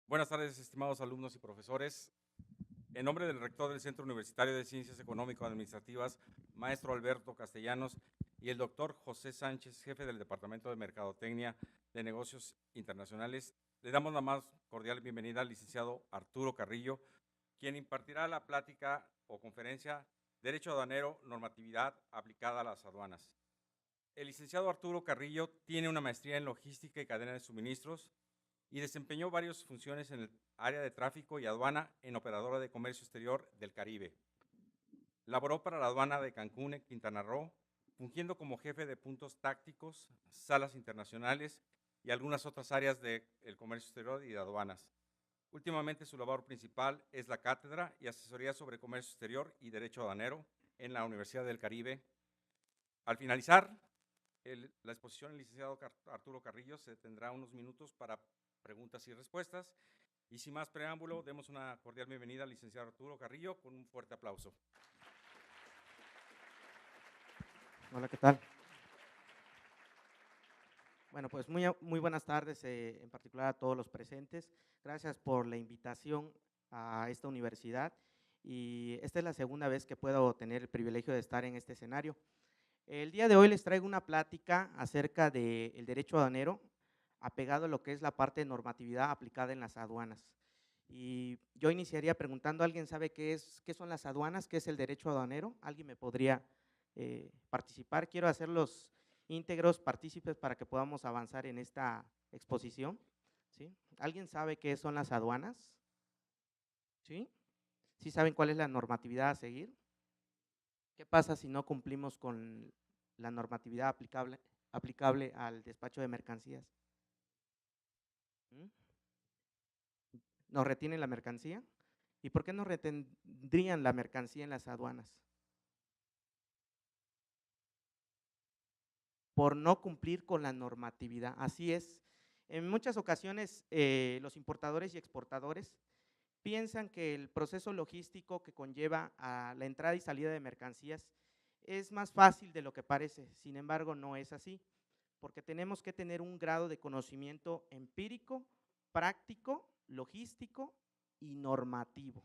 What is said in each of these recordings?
Buenas tardes, estimados alumnos y profesores. En nombre del rector del Centro Universitario de Ciencias Económico-Administrativas, maestro Alberto Castellanos, y el doctor José Sánchez, jefe del Departamento de Mercadotecnia de Negocios Internacionales, le damos la más cordial bienvenida al licenciado Arturo Carrillo, quien impartirá la plática o conferencia Derecho Aduanero, Normatividad aplicada a las aduanas. El licenciado Arturo Carrillo tiene una maestría en Logística y Cadena de Suministros, y desempeñó varias funciones en el área de tráfico y aduana en Operadora de Comercio Exterior del Caribe. Laboró para la aduana de Cancún en Quintana Roo, fungiendo como jefe de puntos tácticos, salas internacionales y algunas otras áreas del comercio exterior y de aduanas. Últimamente su labor principal es la cátedra y asesoría sobre comercio exterior y derecho aduanero en la Universidad del Caribe. Al finalizar la exposición, el licenciado Arturo Carrillo se tendrá unos minutos para preguntas y respuestas. Y sin más preámbulo, demos una cordial bienvenida al licenciado Arturo Carrillo con un fuerte aplauso. Hola, ¿qué tal? Bueno, pues muy buenas tardes, en particular a todos los presentes. Gracias por la invitación a esta universidad y esta es la segunda vez que puedo tener el privilegio de estar en este escenario. El día de hoy les traigo una plática acerca del derecho aduanero apegado a lo que es la parte de normatividad aplicada en las aduanas. Y yo iniciaría preguntando, ¿alguien sabe qué son las aduanas? ¿Qué es el derecho aduanero? ¿Alguien me podría participar? Quiero hacerlos íntegros, partícipes para que podamos avanzar en esta exposición. ¿Sí? ¿Alguien sabe qué son las aduanas? ¿Sí? ¿Sí saben cuál es la normatividad a seguir? ¿Qué pasa si no cumplimos con la normatividad aplicable al despacho de mercancías? ¿Mm? ¿Nos retienen la mercancía? ¿Y por qué nos retendrían la mercancía en las aduanas? Por no cumplir con la normatividad. Así es. En muchas ocasiones los importadores y exportadores piensan que el proceso logístico que conlleva a la entrada y salida de mercancías es más fácil de lo que parece. Sin embargo, no es así, porque tenemos que tener un grado de conocimiento empírico, práctico, logístico y normativo,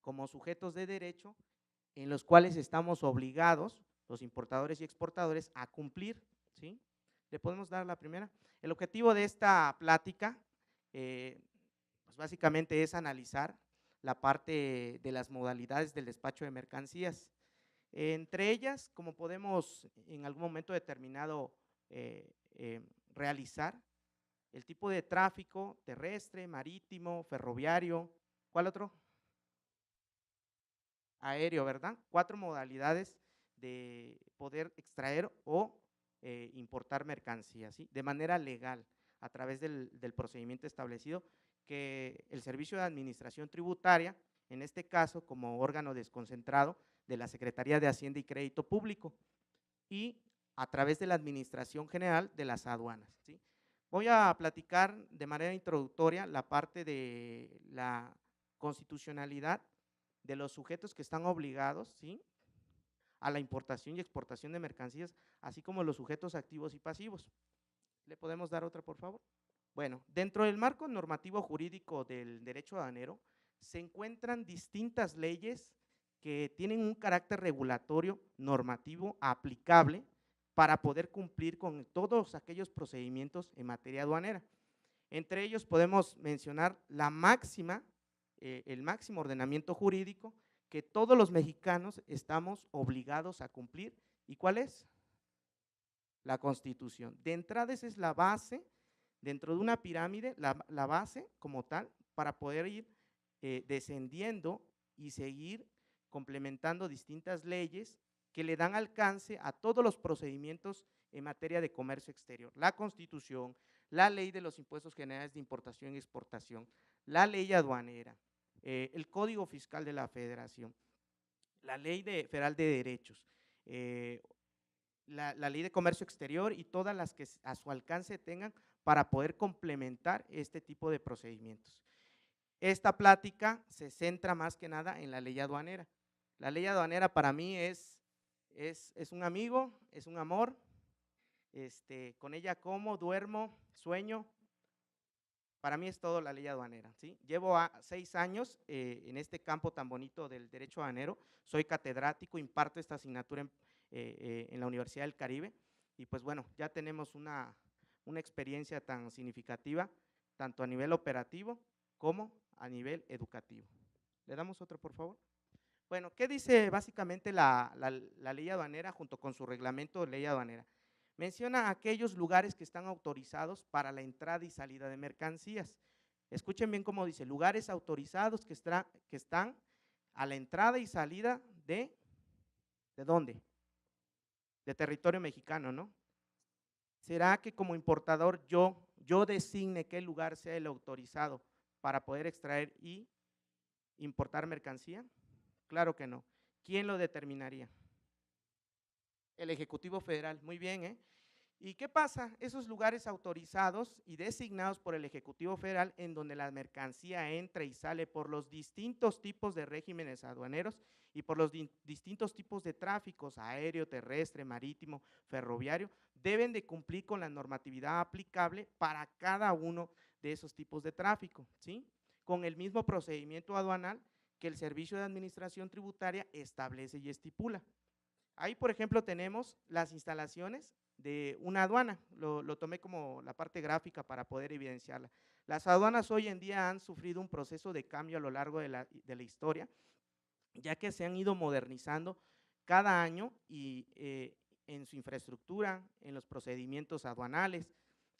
como sujetos de derecho en los cuales estamos obligados, los importadores y exportadores, a cumplir. ¿Sí? ¿Le podemos dar la primera? El objetivo de esta plática, pues básicamente es analizar la parte de las modalidades del despacho de mercancías. Entre ellas, como podemos en algún momento determinado realizar, el tipo de tráfico terrestre, marítimo, ferroviario, ¿cuál otro? Aéreo, ¿verdad? 4 modalidades de poder extraer o importar mercancías, ¿sí? De manera legal, a través del procedimiento establecido que el Servicio de Administración Tributaria, en este caso como órgano desconcentrado de la Secretaría de Hacienda y Crédito Público, y a través de la Administración General de las Aduanas, ¿sí? Voy a platicar de manera introductoria la parte de la constitucionalidad de los sujetos que están obligados, ¿sí?, a la importación y exportación de mercancías, así como los sujetos activos y pasivos. ¿Le podemos dar otra, por favor? Bueno, dentro del marco normativo jurídico del derecho aduanero se encuentran distintas leyes que tienen un carácter regulatorio normativo aplicable para poder cumplir con todos aquellos procedimientos en materia aduanera. Entre ellos podemos mencionar la máxima, el máximo ordenamiento jurídico que todos los mexicanos estamos obligados a cumplir. ¿Y cuál es? La Constitución. De entrada esa es la base, dentro de una pirámide, la base como tal, para poder ir descendiendo y seguir complementando distintas leyes que le dan alcance a todos los procedimientos en materia de comercio exterior. La Constitución, la Ley de los Impuestos Generales de Importación y Exportación, la Ley Aduanera, el Código Fiscal de la Federación, la Ley Federal de Derechos, la Ley de Comercio Exterior y todas las que a su alcance tengan para poder complementar este tipo de procedimientos. Esta plática se centra más que nada en la ley aduanera. La ley aduanera para mí es un amigo, es un amor, con ella como, duermo, sueño, para mí es todo la ley aduanera, ¿sí? Llevo 6 años en este campo tan bonito del derecho aduanero, soy catedrático, imparto esta asignatura en la Universidad del Caribe, y pues bueno, ya tenemos una experiencia tan significativa, tanto a nivel operativo como a nivel educativo. ¿Le damos otro, por favor? Bueno, ¿qué dice básicamente la ley aduanera junto con su reglamento de ley aduanera? Menciona aquellos lugares que están autorizados para la entrada y salida de mercancías. Escuchen bien cómo dice, lugares autorizados que están a la entrada y salida ¿de dónde? De territorio mexicano, ¿no? ¿Será que como importador yo designe qué lugar sea el autorizado para poder extraer y importar mercancía? Claro que no. ¿Quién lo determinaría? El Ejecutivo Federal, muy bien, ¿eh? ¿Y qué pasa? Esos lugares autorizados y designados por el Ejecutivo Federal en donde la mercancía entra y sale por los distintos tipos de regímenes aduaneros y por los distintos tipos de tráficos aéreo, terrestre, marítimo, ferroviario, deben de cumplir con la normatividad aplicable para cada uno de esos tipos de tráfico, ¿sí? Con el mismo procedimiento aduanal que el Servicio de Administración Tributaria establece y estipula. Ahí, por ejemplo, tenemos las instalaciones de una aduana, lo tomé como la parte gráfica para poder evidenciarla. Las aduanas hoy en día han sufrido un proceso de cambio a lo largo de la historia, ya que se han ido modernizando cada año y en su infraestructura, en los procedimientos aduanales,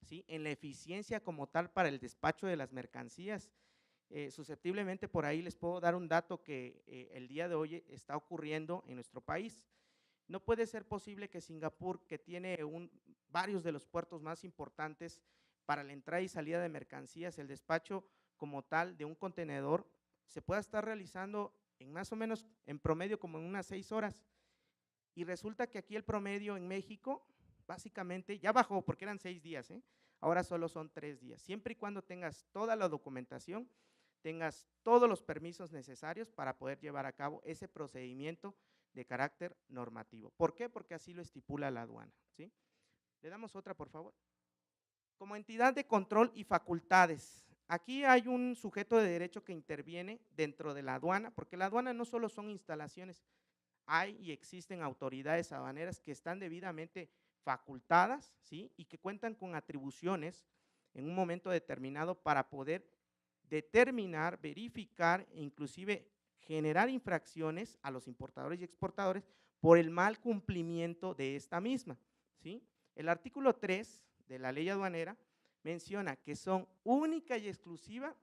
¿sí? En la eficiencia como tal para el despacho de las mercancías. Susceptiblemente por ahí les puedo dar un dato que el día de hoy está ocurriendo en nuestro país. No puede ser posible que Singapur, que tiene varios de los puertos más importantes para la entrada y salida de mercancías, el despacho como tal de un contenedor, se pueda estar realizando en más o menos, en promedio, como en unas 6 horas. Y resulta que aquí el promedio en México, básicamente, ya bajó porque eran 6 días, ahora solo son 3 días. Siempre y cuando tengas toda la documentación, tengas todos los permisos necesarios para poder llevar a cabo ese procedimiento de carácter normativo. ¿Por qué? Porque así lo estipula la aduana, ¿sí? Le damos otra, por favor. Como entidad de control y facultades, aquí hay un sujeto de derecho que interviene dentro de la aduana, porque la aduana no solo son instalaciones, hay y existen autoridades aduaneras que están debidamente facultadas, ¿sí? Y que cuentan con atribuciones en un momento determinado para poder determinar, verificar e inclusive generar infracciones a los importadores y exportadores por el mal cumplimiento de esta misma, ¿sí? El artículo 3 de la ley aduanera menciona que son única y exclusiva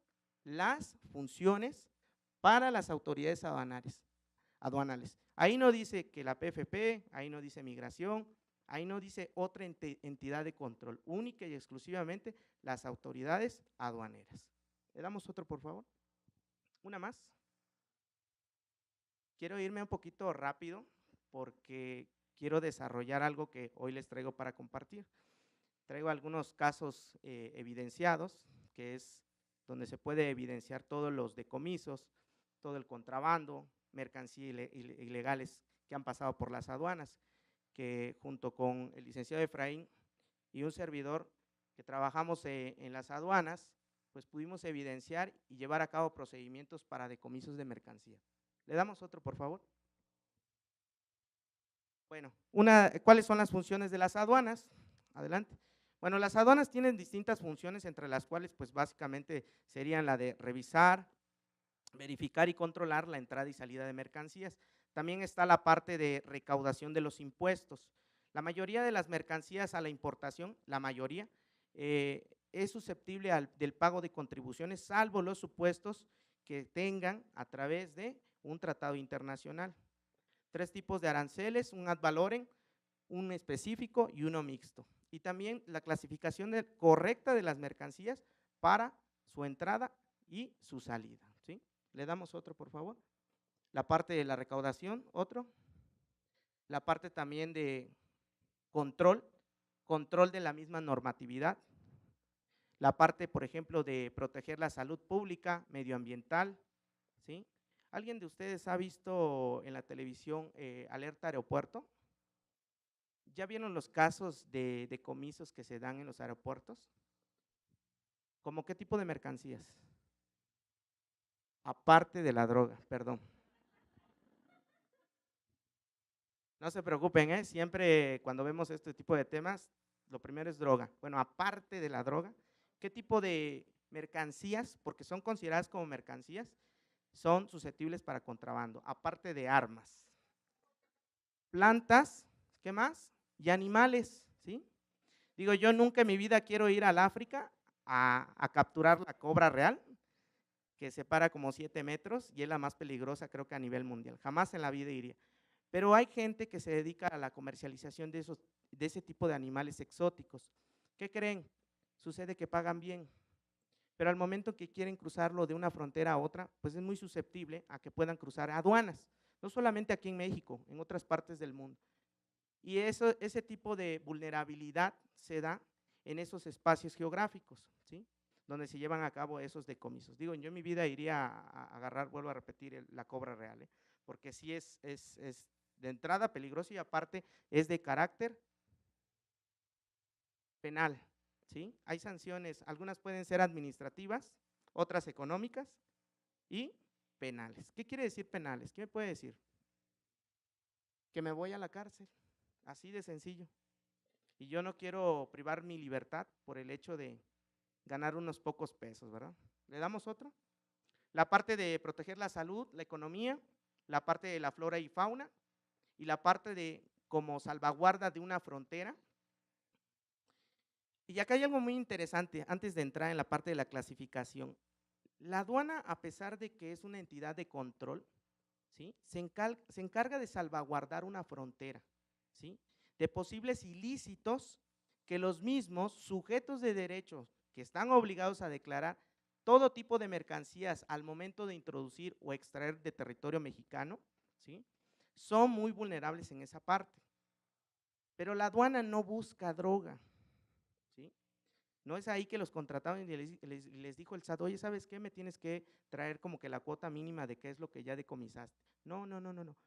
las funciones para las autoridades aduanales. Ahí no dice que la PFP, ahí no dice migración, ahí no dice otra entidad de control, única y exclusivamente las autoridades aduaneras. ¿Le damos otro, por favor? Una más. Quiero irme un poquito rápido porque quiero desarrollar algo que hoy les traigo para compartir. Traigo algunos casos evidenciados, que es donde se puede evidenciar todos los decomisos, todo el contrabando, mercancías ilegales que han pasado por las aduanas, que junto con el licenciado Efraín y un servidor que trabajamos en las aduanas, pues pudimos evidenciar y llevar a cabo procedimientos para decomisos de mercancía. ¿Le damos otro, por favor? Bueno, ¿cuáles son las funciones de las aduanas? Adelante. Bueno, las aduanas tienen distintas funciones, entre las cuales pues básicamente serían la de revisar, verificar y controlar la entrada y salida de mercancías. También está la parte de recaudación de los impuestos. La mayoría de las mercancías a la importación, la mayoría, es susceptible del pago de contribuciones, salvo los supuestos que tengan a través de un tratado internacional. 3 tipos de aranceles, un ad valorem, un específico y uno mixto. Y también la clasificación correcta de las mercancías para su entrada y su salida, ¿sí? Le damos otro, por favor. La parte de la recaudación, otro. La parte también de control de la misma normatividad. La parte, por ejemplo, de proteger la salud pública, medioambiental, ¿sí? ¿Alguien de ustedes ha visto en la televisión Alerta Aeropuerto? ¿Ya vieron los casos de decomisos que se dan en los aeropuertos? ¿Cómo qué tipo de mercancías? Aparte de la droga, perdón. No se preocupen, siempre cuando vemos este tipo de temas, lo primero es droga. Bueno, aparte de la droga, ¿qué tipo de mercancías, porque son consideradas como mercancías, son susceptibles para contrabando? Aparte de armas, plantas, ¿qué más? Y animales, ¿sí? Digo, yo nunca en mi vida quiero ir al África a capturar la cobra real, que se para como 7 metros y es la más peligrosa creo que a nivel mundial. Jamás en la vida iría. Pero hay gente que se dedica a la comercialización de ese tipo de animales exóticos. ¿Qué creen? Sucede que pagan bien, pero al momento que quieren cruzarlo de una frontera a otra, pues es muy susceptible a que puedan cruzar aduanas, no solamente aquí en México, en otras partes del mundo. Y ese tipo de vulnerabilidad se da en esos espacios geográficos, ¿sí? Donde se llevan a cabo esos decomisos. Digo, yo en mi vida iría a agarrar, vuelvo a repetir, la cobra real, porque sí es de entrada peligroso y aparte es de carácter penal, ¿sí? Hay sanciones, algunas pueden ser administrativas, otras económicas y penales. ¿Qué quiere decir penales? ¿Qué me puede decir? Que me voy a la cárcel, así de sencillo. Y yo no quiero privar mi libertad por el hecho de ganar unos pocos pesos, ¿verdad? ¿Le damos otro? La parte de proteger la salud, la economía, la parte de la flora y fauna y la parte de como salvaguarda de una frontera. Y acá hay algo muy interesante antes de entrar en la parte de la clasificación. La aduana, a pesar de que es una entidad de control, ¿sí? se encarga de salvaguardar una frontera, ¿sí? De posibles ilícitos que los mismos sujetos de derechos que están obligados a declarar todo tipo de mercancías al momento de introducir o extraer de territorio mexicano, ¿sí? Son muy vulnerables en esa parte. Pero la aduana no busca droga, ¿sí? No es ahí que los contrataron y les dijo el SAT, oye, ¿sabes qué? Me tienes que traer como que la cuota mínima de qué es lo que ya decomisaste. No, no, no, no, no.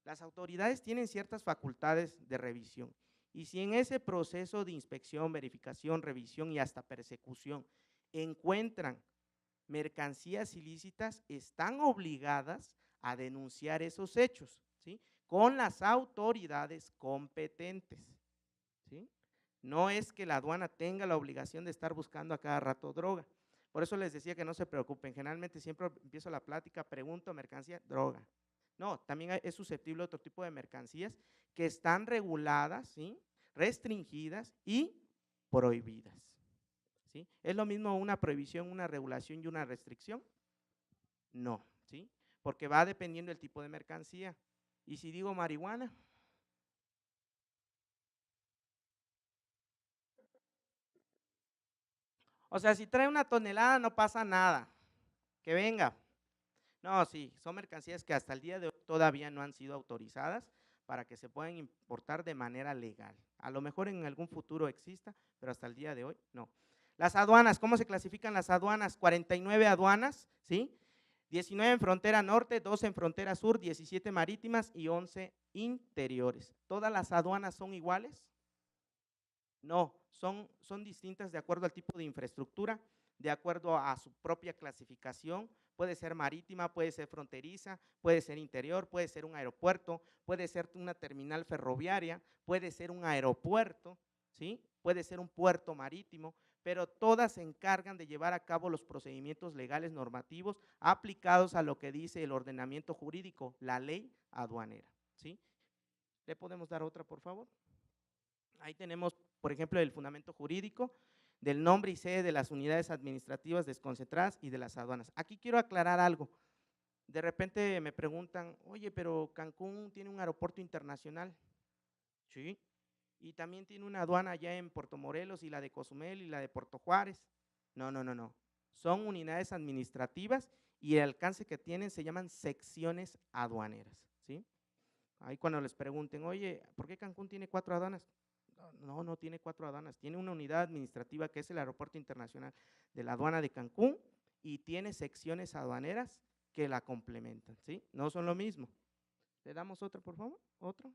Las autoridades tienen ciertas facultades de revisión y si en ese proceso de inspección, verificación, revisión y hasta persecución encuentran mercancías ilícitas, están obligadas a denunciar esos hechos, ¿sí? Con las autoridades competentes, ¿sí? No es que la aduana tenga la obligación de estar buscando a cada rato droga. Por eso les decía que no se preocupen. Generalmente siempre empiezo la plática, pregunto, mercancía, droga. No, también es susceptible a otro tipo de mercancías que están reguladas, ¿sí? Restringidas y prohibidas, ¿sí? ¿Es lo mismo una prohibición, una regulación y una restricción? No, ¿sí? Porque va dependiendo del tipo de mercancía. Y si digo marihuana, o sea, si trae una tonelada no pasa nada, que venga. No, sí, son mercancías que hasta el día de hoy todavía no han sido autorizadas para que se puedan importar de manera legal. A lo mejor en algún futuro exista, pero hasta el día de hoy no. Las aduanas, ¿cómo se clasifican las aduanas? 49 aduanas, ¿sí? 19 en frontera norte, 12 en frontera sur, 17 marítimas y 11 interiores. ¿Todas las aduanas son iguales? No, son distintas de acuerdo al tipo de infraestructura, de acuerdo a su propia clasificación. Puede ser marítima, puede ser fronteriza, puede ser interior, puede ser un aeropuerto, puede ser una terminal ferroviaria, puede ser un aeropuerto, ¿sí? Puede ser un puerto marítimo, pero todas se encargan de llevar a cabo los procedimientos legales normativos aplicados a lo que dice el ordenamiento jurídico, la ley aduanera, ¿sí? ¿Le podemos dar otra, por favor? Ahí tenemos, por ejemplo, el fundamento jurídico del nombre y sede de las unidades administrativas desconcentradas y de las aduanas. Aquí quiero aclarar algo. De repente me preguntan, oye, pero Cancún tiene un aeropuerto internacional. Sí. Y también tiene una aduana allá en Puerto Morelos y la de Cozumel y la de Puerto Juárez. No, no, no, no. Son unidades administrativas y el alcance que tienen se llaman secciones aduaneras, ¿sí? Ahí cuando les pregunten, oye, ¿por qué Cancún tiene 4 aduanas? No, no tiene 4 aduanas, tiene una unidad administrativa que es el Aeropuerto Internacional de la Aduana de Cancún y tiene secciones aduaneras que la complementan, ¿sí? No son lo mismo. ¿Le damos otro, por favor? ¿Otro?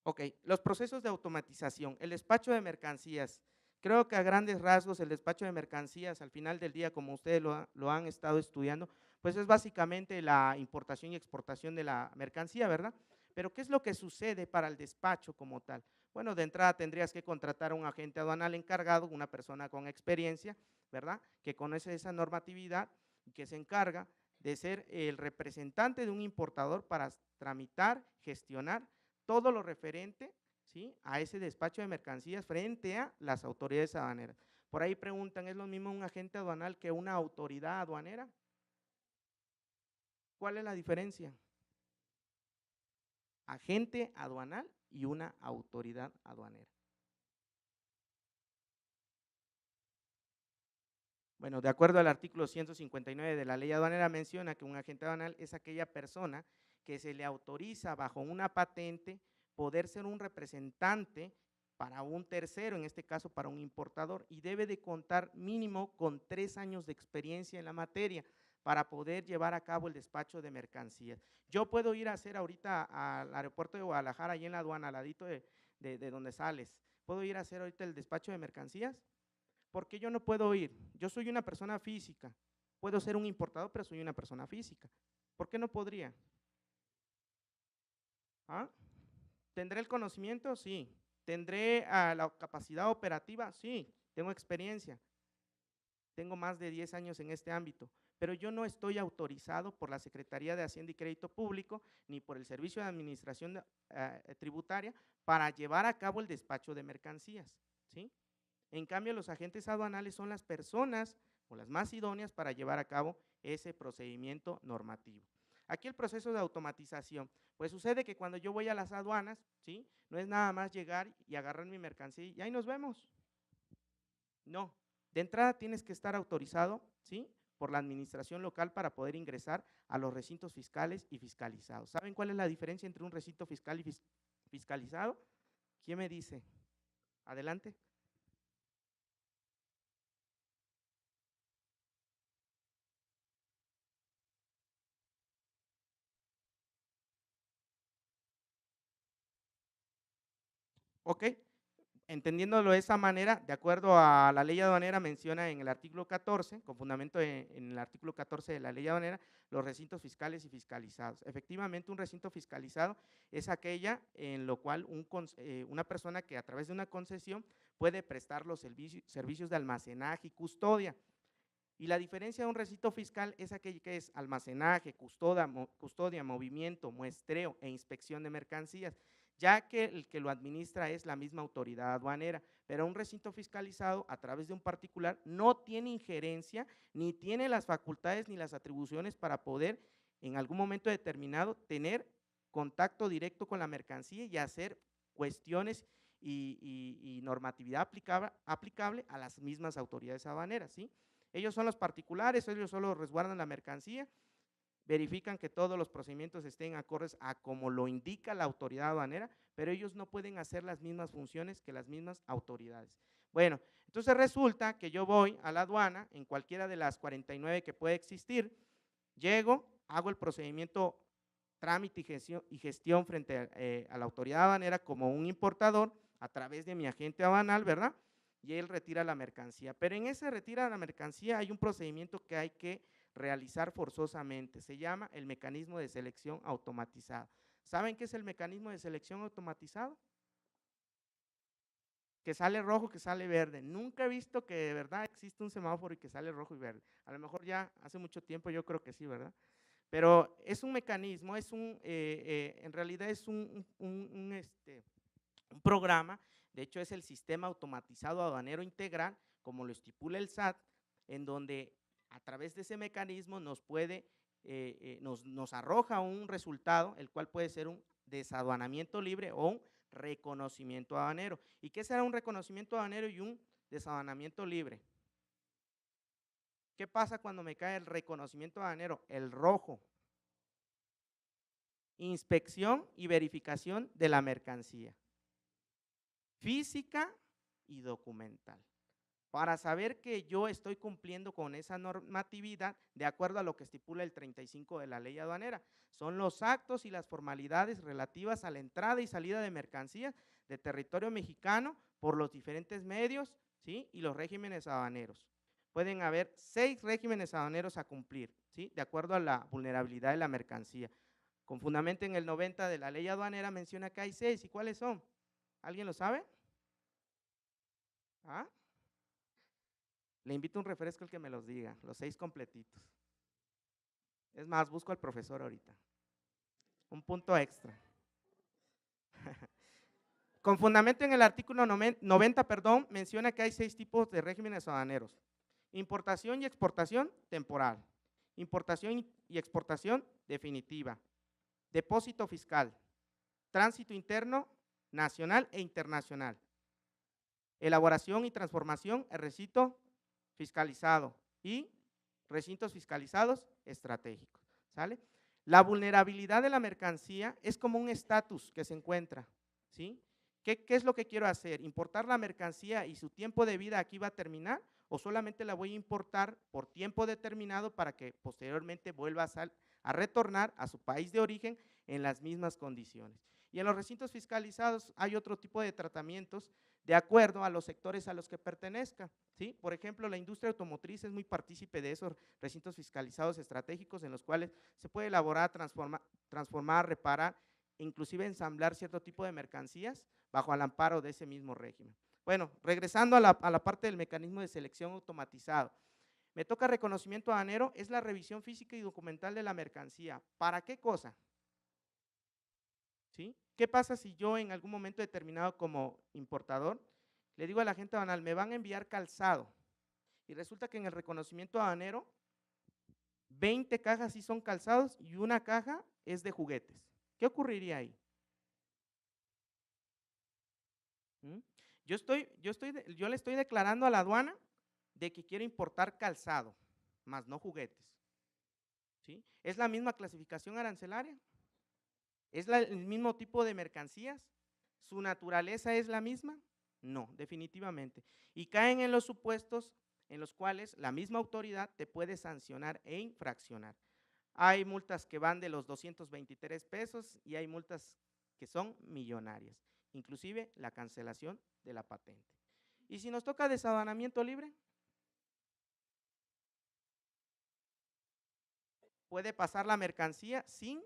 Ok, los procesos de automatización, el despacho de mercancías. Creo que a grandes rasgos el despacho de mercancías al final del día, como ustedes lo han estado estudiando, pues es básicamente la importación y exportación de la mercancía, ¿verdad? Pero ¿qué es lo que sucede para el despacho como tal? Bueno, de entrada tendrías que contratar a un agente aduanal encargado, una persona con experiencia, ¿verdad? Que conoce esa normatividad y que se encarga de ser el representante de un importador para tramitar, gestionar todo lo referente, ¿sí?, a ese despacho de mercancías frente a las autoridades aduaneras. Por ahí preguntan, ¿es lo mismo un agente aduanal que una autoridad aduanera? ¿Cuál es la diferencia? Agente aduanal y una autoridad aduanera. Bueno, de acuerdo al artículo 159 de la ley aduanera menciona que un agente aduanal es aquella persona que se le autoriza bajo una patente poder ser un representante para un tercero, en este caso para un importador, y debe de contar mínimo con 3 años de experiencia en la materia para poder llevar a cabo el despacho de mercancías. Yo puedo ir a hacer ahorita al aeropuerto de Guadalajara, ahí en la aduana, al ladito de donde sales, ¿puedo ir a hacer ahorita el despacho de mercancías? ¿Por qué yo no puedo ir? Yo soy una persona física, puedo ser un importador, pero soy una persona física. ¿Por qué no podría? ¿Ah? ¿Tendré el conocimiento? Sí. ¿Tendré la capacidad operativa? Sí, tengo experiencia. Tengo más de 10 años en este ámbito, pero yo no estoy autorizado por la Secretaría de Hacienda y Crédito Público ni por el Servicio de Administración Tributaria para llevar a cabo el despacho de mercancías, ¿sí? En cambio, los agentes aduanales son las personas o las más idóneas para llevar a cabo ese procedimiento normativo. Aquí el proceso de automatización, pues sucede que cuando yo voy a las aduanas, ¿sí?, no es nada más llegar y agarrar mi mercancía y ahí nos vemos. No, de entrada tienes que estar autorizado, ¿sí?, por la administración local para poder ingresar a los recintos fiscales y fiscalizados. ¿Saben cuál es la diferencia entre un recinto fiscal y fiscalizado? ¿Quién me dice? Adelante. Ok, entendiéndolo de esa manera, de acuerdo a la ley aduanera, menciona en el artículo 14, con fundamento en el artículo 14 de la ley aduanera, los recintos fiscales y fiscalizados. Efectivamente, un recinto fiscalizado es aquella en lo cual una persona que a través de una concesión puede prestar los servicios de almacenaje y custodia. Y la diferencia de un recinto fiscal es aquel que es almacenaje, custodia, movimiento, muestreo e inspección de mercancías, ya que el que lo administra es la misma autoridad aduanera, pero un recinto fiscalizado a través de un particular no tiene injerencia, ni tiene las facultades ni las atribuciones para poder en algún momento determinado tener contacto directo con la mercancía y hacer cuestiones y normatividad aplicable a las mismas autoridades aduaneras, ¿sí? Ellos son los particulares, ellos solo resguardan la mercancía, verifican que todos los procedimientos estén acordes a como lo indica la autoridad aduanera, pero ellos no pueden hacer las mismas funciones que las mismas autoridades. Bueno, entonces resulta que yo voy a la aduana, en cualquiera de las 49 que puede existir, llego, hago el procedimiento, trámite y gestión frente a la autoridad aduanera como un importador a través de mi agente aduanal, ¿verdad? Y él retira la mercancía. Pero en ese retira de la mercancía hay un procedimiento que hay que realizar forzosamente. Se llama el mecanismo de selección automatizado. ¿Saben qué es el mecanismo de selección automatizado? Que sale rojo, que sale verde. Nunca he visto que de verdad existe un semáforo y que sale rojo y verde. A lo mejor ya hace mucho tiempo yo creo que sí, ¿verdad? Pero es un mecanismo, en realidad es un programa, de hecho es el sistema automatizado aduanero integral, como lo estipula el SAT, en donde a través de ese mecanismo nos arroja un resultado, el cual puede ser un desaduanamiento libre o un reconocimiento aduanero. ¿Y qué será un reconocimiento aduanero y un desaduanamiento libre? ¿Qué pasa cuando me cae el reconocimiento aduanero? El rojo. Inspección y verificación de la mercancía, física y documental. para saber que yo estoy cumpliendo con esa normatividad de acuerdo a lo que estipula el 35 de la ley aduanera. Son los actos y las formalidades relativas a la entrada y salida de mercancías de territorio mexicano por los diferentes medios, ¿sí? Y los regímenes aduaneros. Pueden haber 6 regímenes aduaneros a cumplir, ¿sí? De acuerdo a la vulnerabilidad de la mercancía. Con fundamento en el 90 de la ley aduanera menciona que hay 6. ¿Y cuáles son? ¿Alguien lo sabe? ¿Ah? Le invito a un refresco el que me los diga, los 6 completitos. Es más, busco al profesor ahorita. Un punto extra. Con fundamento en el artículo 90, menciona que hay 6 tipos de regímenes aduaneros. Importación y exportación temporal. Importación y exportación definitiva. Depósito fiscal. Tránsito interno, nacional e internacional. Elaboración y transformación en recinto fiscalizado y recintos fiscalizados estratégicos, ¿sale? La vulnerabilidad de la mercancía es como un estatus que se encuentra, ¿sí? ¿Qué es lo que quiero hacer? ¿Importar la mercancía y su tiempo de vida aquí va a terminar o solamente la voy a importar por tiempo determinado para que posteriormente vuelva a retornar a su país de origen en las mismas condiciones? Y en los recintos fiscalizados hay otro tipo de tratamientos de acuerdo a los sectores a los que pertenezca, ¿sí? Por ejemplo, la industria automotriz es muy partícipe de esos recintos fiscalizados estratégicos en los cuales se puede elaborar, transformar, reparar, inclusive ensamblar cierto tipo de mercancías bajo el amparo de ese mismo régimen. Bueno, regresando a la parte del mecanismo de selección automatizado. Me toca reconocimiento aduanero, es la revisión física y documental de la mercancía. ¿Para qué cosa? ¿Sí? ¿Qué pasa si yo en algún momento determinado como importador le digo a la gente aduanal, me van a enviar calzado y resulta que en el reconocimiento aduanero 20 cajas sí son calzados y una caja es de juguetes? ¿Qué ocurriría ahí? Yo le estoy declarando a la aduana de que quiero importar calzado, más no juguetes, ¿sí? ¿Es la misma clasificación arancelaria? ¿Es el mismo tipo de mercancías? ¿Su naturaleza es la misma? No, definitivamente. Y caen en los supuestos en los cuales la misma autoridad te puede sancionar e infraccionar. Hay multas que van de los 223 pesos y hay multas que son millonarias, inclusive la cancelación de la patente. ¿Y si nos toca desaduanamiento libre? Puede pasar la mercancía sin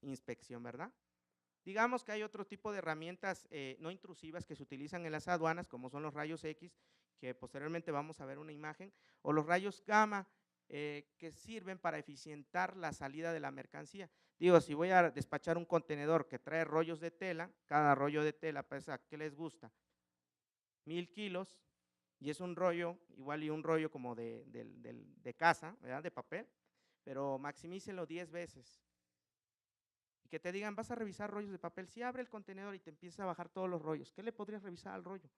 inspección, ¿verdad? Digamos que hay otro tipo de herramientas no intrusivas que se utilizan en las aduanas, como son los rayos X, que posteriormente vamos a ver una imagen, o los rayos gamma, que sirven para eficientar la salida de la mercancía. Digo, si voy a despachar un contenedor que trae rollos de tela, cada rollo de tela pesa, ¿qué les gusta? 1000 kilos, y es un rollo, igual y un rollo como de casa, ¿verdad? De papel, pero maximícenlo 10 veces. Y que te digan, vas a revisar rollos de papel. Si abre el contenedor y te empieza a bajar todos los rollos, ¿qué le podrías revisar al rollo?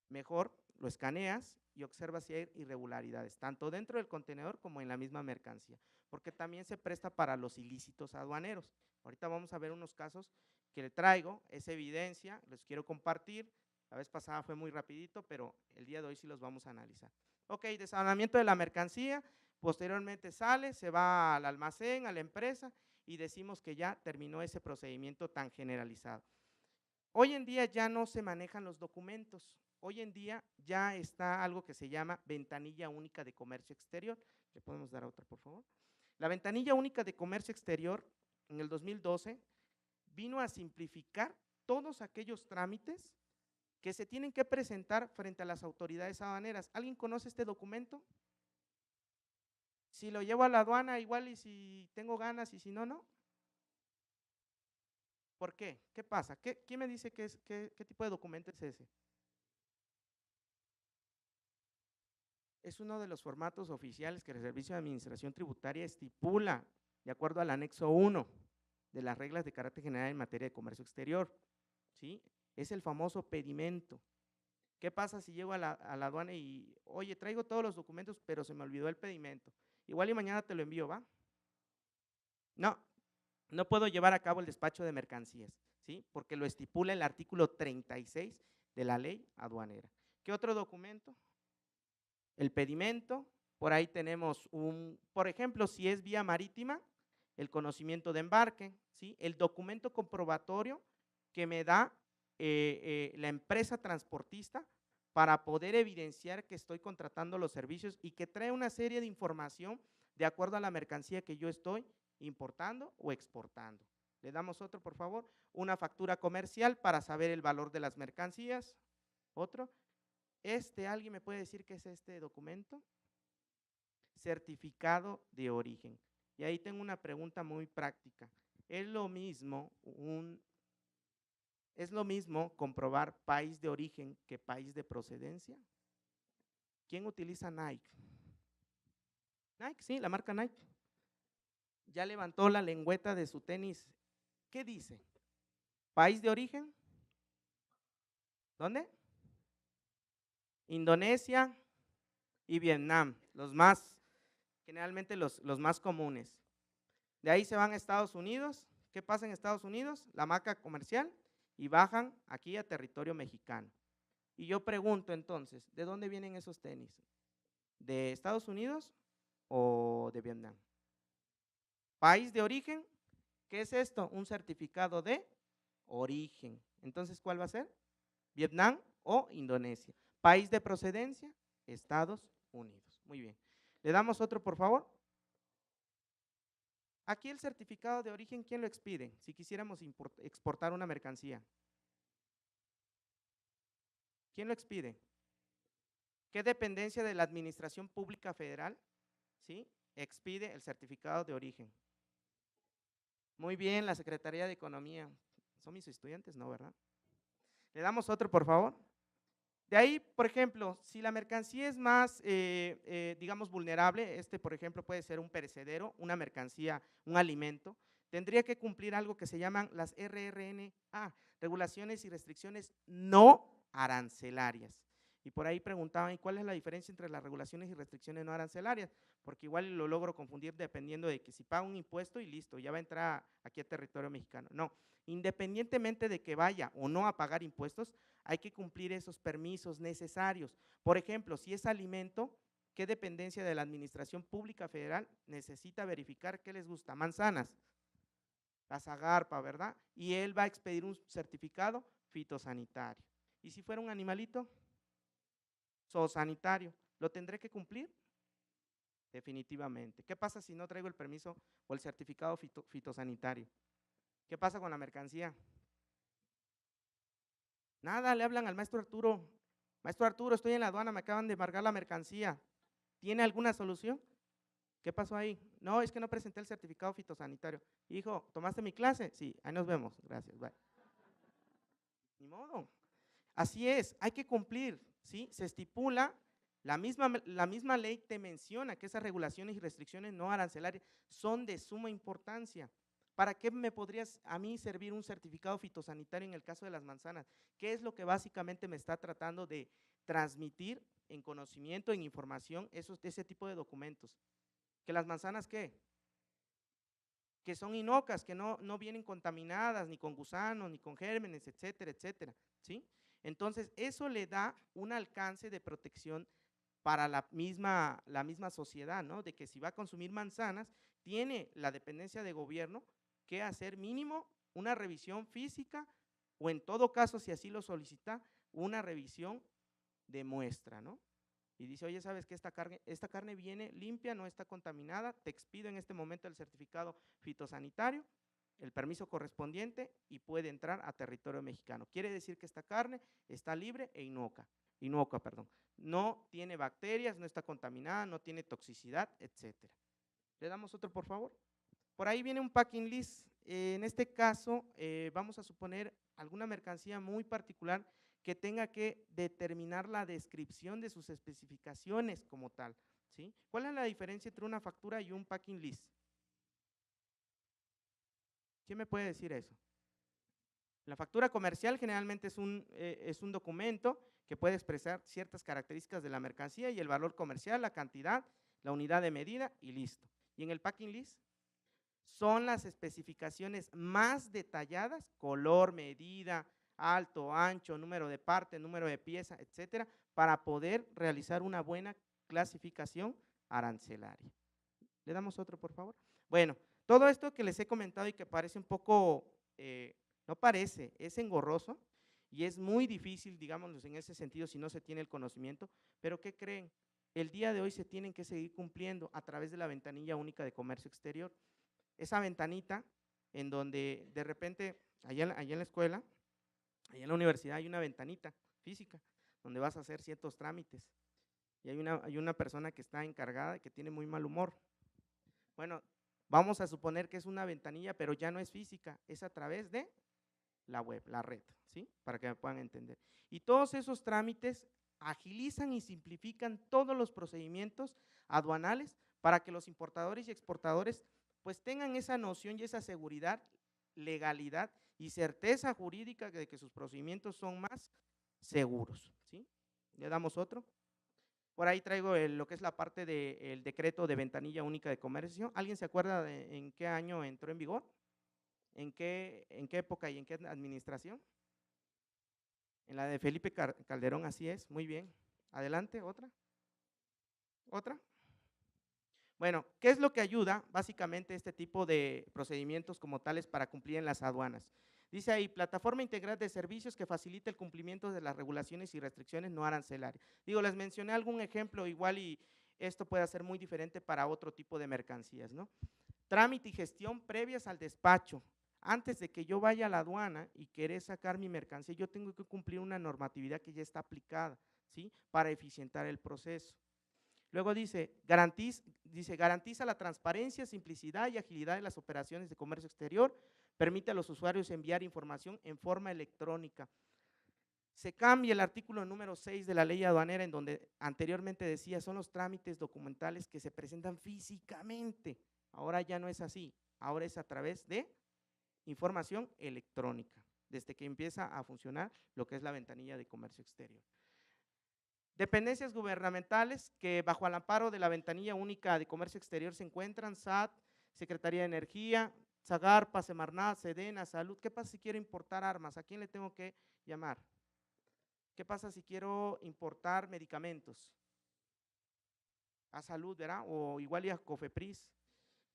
Mejor lo escaneas y observas si hay irregularidades, tanto dentro del contenedor como en la misma mercancía, porque también se presta para los ilícitos aduaneros. Ahorita vamos a ver unos casos que le traigo, es evidencia, les quiero compartir. La vez pasada fue muy rapidito, pero el día de hoy sí los vamos a analizar. Ok, desaduanamiento de la mercancía, posteriormente sale, se va al almacén, a la empresa y decimos que ya terminó ese procedimiento tan generalizado. Hoy en día ya no se manejan los documentos, hoy en día ya está algo que se llama ventanilla única de comercio exterior. ¿Le podemos dar otra, por favor? La ventanilla única de comercio exterior en el 2012 vino a simplificar todos aquellos trámites que se tienen que presentar frente a las autoridades aduaneras. ¿Alguien conoce este documento? Si lo llevo a la aduana, igual, y si tengo ganas y si no, no. ¿Por qué? ¿Qué pasa? ¿Quién me dice qué tipo de documento es ese? Es uno de los formatos oficiales que el Servicio de Administración Tributaria estipula de acuerdo al anexo 1 de las reglas de carácter general en materia de comercio exterior, ¿sí? Es el famoso pedimento. ¿Qué pasa si llego a la aduana y, oye, traigo todos los documentos, pero se me olvidó el pedimento? Igual y mañana te lo envío, ¿va? No, no puedo llevar a cabo el despacho de mercancías, ¿sí? Porque lo estipula el artículo 36 de la ley aduanera. ¿Qué otro documento? El pedimento. Por ahí tenemos por ejemplo, si es vía marítima, el conocimiento de embarque, ¿sí? El documento comprobatorio que me da la empresa transportista para poder evidenciar que estoy contratando los servicios y que trae una serie de información de acuerdo a la mercancía que yo estoy importando o exportando. Le damos otro, por favor. Una factura comercial para saber el valor de las mercancías. Otro. ¿Alguien me puede decir qué es este documento? Certificado de origen. Y ahí tengo una pregunta muy práctica. ¿Es lo mismo comprobar país de origen que país de procedencia? ¿Quién utiliza Nike? Nike, sí, la marca Nike. Ya levantó la lengüeta de su tenis. ¿Qué dice? ¿País de origen? ¿Dónde? Indonesia y Vietnam, generalmente los más comunes. De ahí se van a Estados Unidos. ¿Qué pasa en Estados Unidos? La marca comercial y bajan aquí a territorio mexicano. Y yo pregunto entonces, ¿de dónde vienen esos tenis? ¿De Estados Unidos o de Vietnam? País de origen, ¿qué es esto? Un certificado de origen. Entonces, ¿cuál va a ser? Vietnam o Indonesia. País de procedencia, Estados Unidos. Muy bien. ¿Le damos otro, por favor? Aquí el certificado de origen, ¿quién lo expide? Si quisiéramos exportar una mercancía. ¿Quién lo expide? ¿Qué dependencia de la Administración Pública Federal, sí, expide el certificado de origen? Muy bien, la Secretaría de Economía. ¿Son mis estudiantes? No, ¿verdad? Le damos otro, por favor. De ahí, por ejemplo, si la mercancía es más, digamos, vulnerable, por ejemplo, puede ser un perecedero, una mercancía, un alimento, tendría que cumplir algo que se llaman las RRNA, regulaciones y restricciones no arancelarias. Y por ahí preguntaban, ¿y cuál es la diferencia entre las regulaciones y restricciones no arancelarias? Porque igual lo logro confundir dependiendo de que si pago un impuesto y listo, ya va a entrar aquí a territorio mexicano. No, independientemente de que vaya o no a pagar impuestos, hay que cumplir esos permisos necesarios. Por ejemplo, si es alimento, ¿qué dependencia de la Administración Pública Federal necesita verificar qué les gusta? Manzanas, la Zagarpa, ¿verdad? Y él va a expedir un certificado fitosanitario. ¿Y si fuera un animalito? Zoosanitario. ¿Lo tendré que cumplir? Definitivamente. ¿Qué pasa si no traigo el permiso o el certificado fitosanitario? ¿Qué pasa con la mercancía? Nada, le hablan al maestro Arturo. Maestro Arturo, estoy en la aduana, me acaban de embargar la mercancía. ¿Tiene alguna solución? ¿Qué pasó ahí? No, es que no presenté el certificado fitosanitario. Hijo, ¿tomaste mi clase? Sí, ahí nos vemos. Gracias, bye. Ni modo. Así es, hay que cumplir, ¿sí? Se estipula, la misma ley te menciona que esas regulaciones y restricciones no arancelarias son de suma importancia. ¿Para qué me podrías a mí servir un certificado fitosanitario en el caso de las manzanas? ¿Qué es lo que básicamente me está tratando de transmitir en conocimiento, en información, ese tipo de documentos? ¿Que las manzanas qué? Que son inocuas, que no vienen contaminadas ni con gusanos, ni con gérmenes, etcétera, etcétera, ¿sí? Entonces, eso le da un alcance de protección para la misma sociedad, ¿no? De que si va a consumir manzanas, tiene la dependencia de gobierno que hacer mínimo una revisión física o en todo caso, si así lo solicita, una revisión de muestra, ¿no? Y dice, oye, ¿sabes que esta carne viene limpia, no está contaminada? Te expido en este momento el certificado fitosanitario, el permiso correspondiente y puede entrar a territorio mexicano. Quiere decir que esta carne está libre e inocua, no tiene bacterias, no está contaminada, no tiene toxicidad, etcétera. ¿Le damos otro, por favor? Por ahí viene un packing list. En este caso, vamos a suponer alguna mercancía muy particular que tenga que determinar la descripción de sus especificaciones como tal, ¿sí? ¿Cuál es la diferencia entre una factura y un packing list? ¿Quién me puede decir eso? La factura comercial generalmente es un documento que puede expresar ciertas características de la mercancía y el valor comercial, la cantidad, la unidad de medida y listo. ¿Y en el packing list? Son las especificaciones más detalladas, color, medida, alto, ancho, número de parte, número de pieza, etcétera, para poder realizar una buena clasificación arancelaria. Le damos otro, por favor. Bueno, todo esto que les he comentado y que parece un poco, no parece, es engorroso y es muy difícil, digamos, en ese sentido, si no se tiene el conocimiento, pero ¿qué creen? El día de hoy se tienen que seguir cumpliendo a través de la ventanilla única de comercio exterior. Esa ventanita en donde de repente, allá en la escuela, allá en la universidad hay una ventanita física donde vas a hacer ciertos trámites y hay una persona que está encargada y que tiene muy mal humor. Bueno, vamos a suponer que es una ventanilla, pero ya no es física, es a través de la web, la red, ¿sí? Para que me puedan entender. Y todos esos trámites agilizan y simplifican todos los procedimientos aduanales para que los importadores y exportadores pues tengan esa noción y esa seguridad, legalidad y certeza jurídica de que sus procedimientos son más seguros, ¿sí? Le damos otro. Por ahí traigo lo que es la parte del decreto de ventanilla única de comercio. ¿Alguien se acuerda de en qué año entró en vigor? ¿En qué época y en qué administración? En la de Felipe Calderón, así es, muy bien. Adelante, otra. ¿Otra? Bueno, ¿qué es lo que ayuda básicamente este tipo de procedimientos como tales para cumplir en las aduanas? Dice ahí, plataforma integral de servicios que facilita el cumplimiento de las regulaciones y restricciones no arancelarias. Digo, les mencioné algún ejemplo igual y esto puede ser muy diferente para otro tipo de mercancías, ¿no? Trámite y gestión previas al despacho. Antes de que yo vaya a la aduana y querer sacar mi mercancía, yo tengo que cumplir una normatividad que ya está aplicada, ¿sí? Para eficientar el proceso. Luego dice, garantiza la transparencia, simplicidad y agilidad de las operaciones de comercio exterior, permite a los usuarios enviar información en forma electrónica. Se cambia el artículo número 6 de la ley aduanera en donde anteriormente decía son los trámites documentales que se presentan físicamente. Ahora ya no es así, ahora es a través de información electrónica, desde que empieza a funcionar lo que es la ventanilla de comercio exterior. Dependencias gubernamentales que bajo el amparo de la ventanilla única de comercio exterior se encuentran: SAT, Secretaría de Energía, Zagarpa, Semarnat, Sedena, Salud. ¿Qué pasa si quiero importar armas? ¿A quién le tengo que llamar? ¿Qué pasa si quiero importar medicamentos? A Salud, ¿verdad? O igual y a Cofepris.